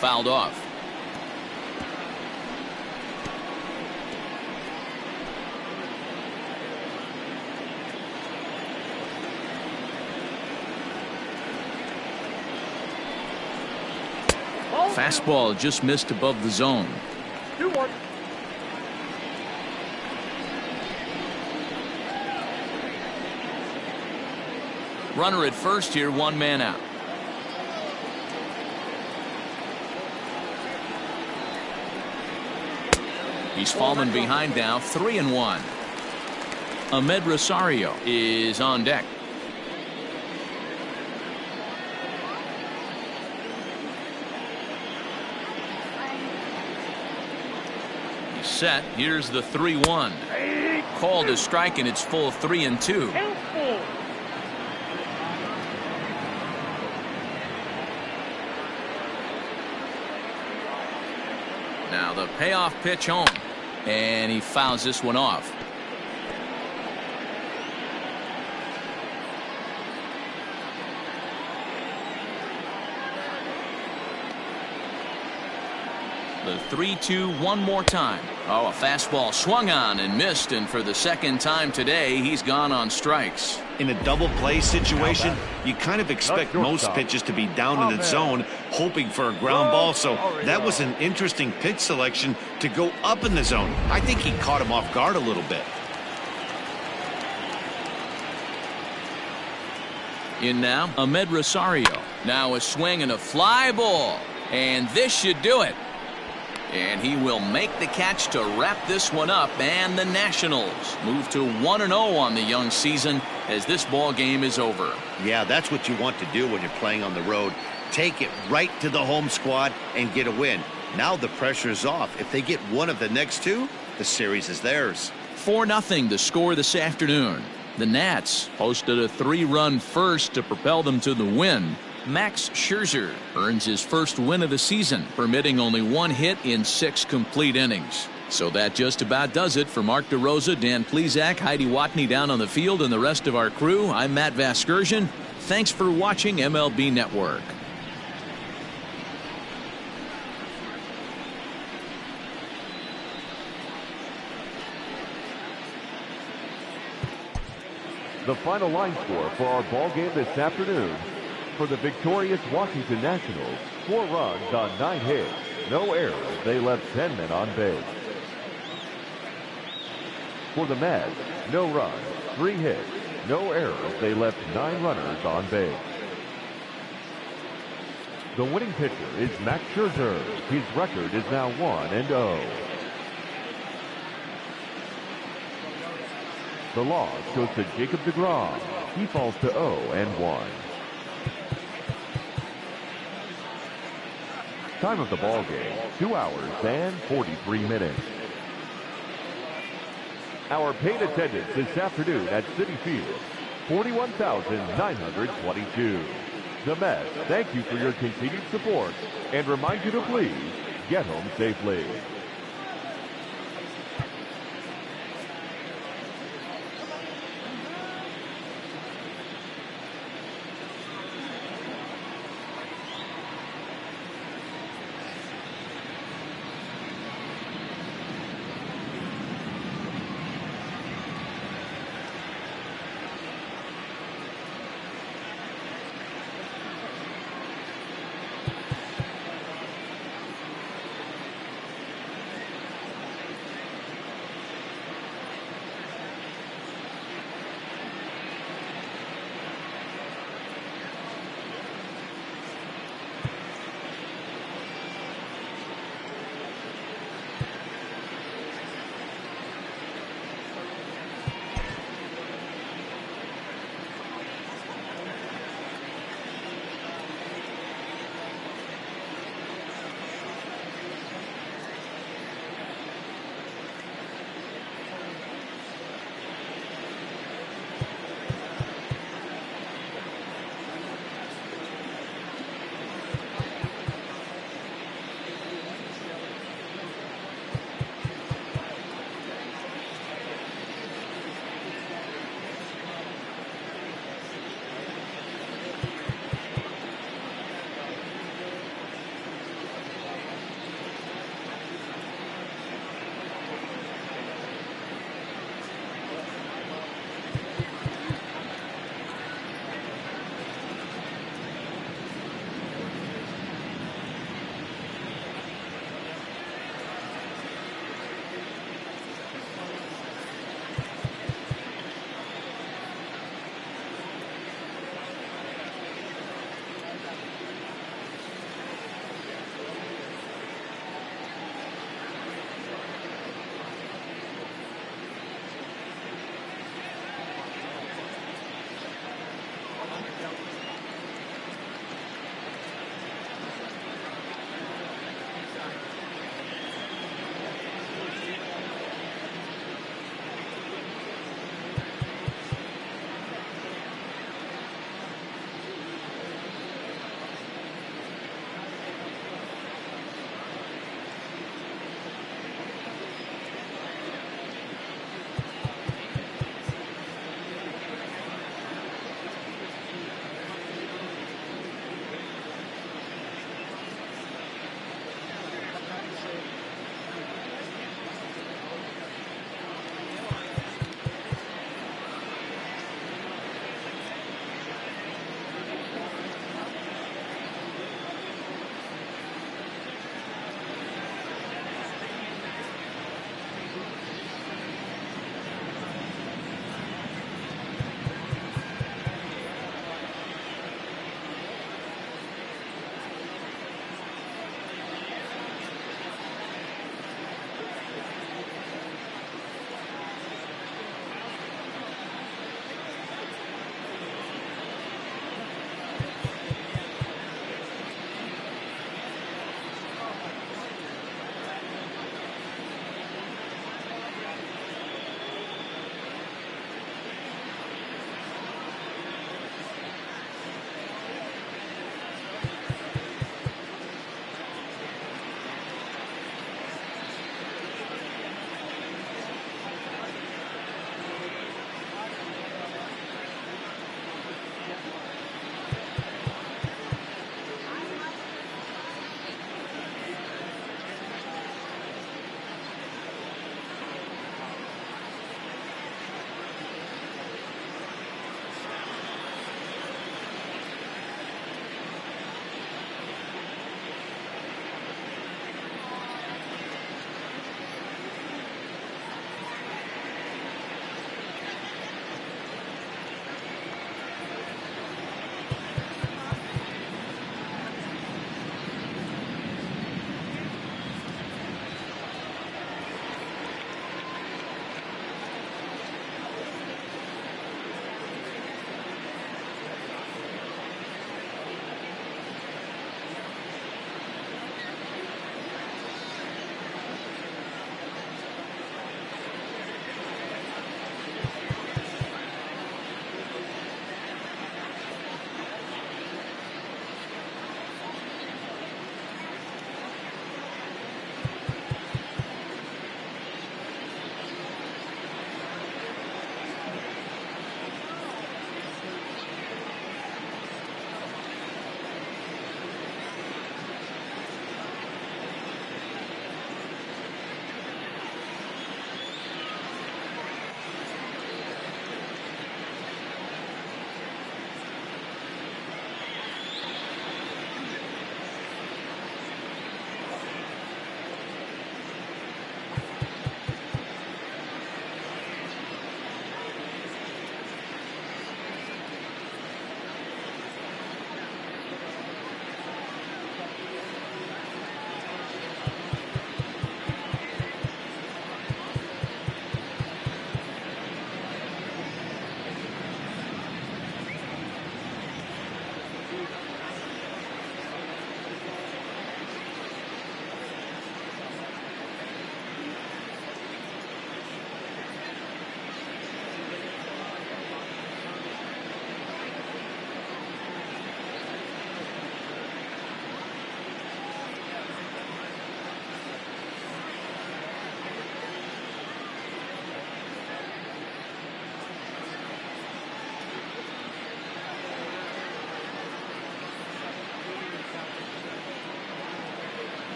Fouled off. Fastball just missed above the zone. 2-1. Runner at first here, 1 man out. He's fallen behind now, 3-1. Ahmed Rosario is on deck. Set. Here's the 3-1. Called a strike, and it's full 3-2. Now the payoff pitch home, and he fouls this one off. The 3-2 one more time. Oh, a fastball swung on and missed, and for the second time today, he's gone on strikes. In a double play situation, you kind of expect most pitches to be down in the zone, hoping for a ground ball, so that was an interesting pitch selection to go up in the zone. I think he caught him off guard a little bit. In now, Ahmed Rosario. Now a swing and a fly ball, and this should do it. And he will make the catch to wrap this one up, and the Nationals move to 1-0 on the young season as this ball game is over. Yeah, that's what you want to do when you're playing on the road. Take it right to the home squad and get a win. Now the pressure is off. If they get one of the next 2, the series is theirs. 4-0 the score this afternoon. The Nats posted a 3-run first to propel them to the win. Max Scherzer earns his first win of the season, permitting only 1 hit in 6 complete innings. So that just about does it. For Mark DeRosa, Dan Plesac, Heidi Watney down on the field, and the rest of our crew, I'm Matt Vasgersian. Thanks for watching MLB Network. The final line score for our ball game this afternoon. For the victorious Washington Nationals, 4 runs on 9 hits, no errors. They left 10 men on base. For the Mets, no runs, 3 hits, no errors. They left 9 runners on base. The winning pitcher is Max Scherzer. His record is now 1-0. The loss goes to Jacob deGrom. He falls to 0-1. Time of the ball game, 2 hours and 43 minutes. Our paid attendance this afternoon at CITI Field, 41,922. The Mets thank you for your continued support and remind you to please get home safely.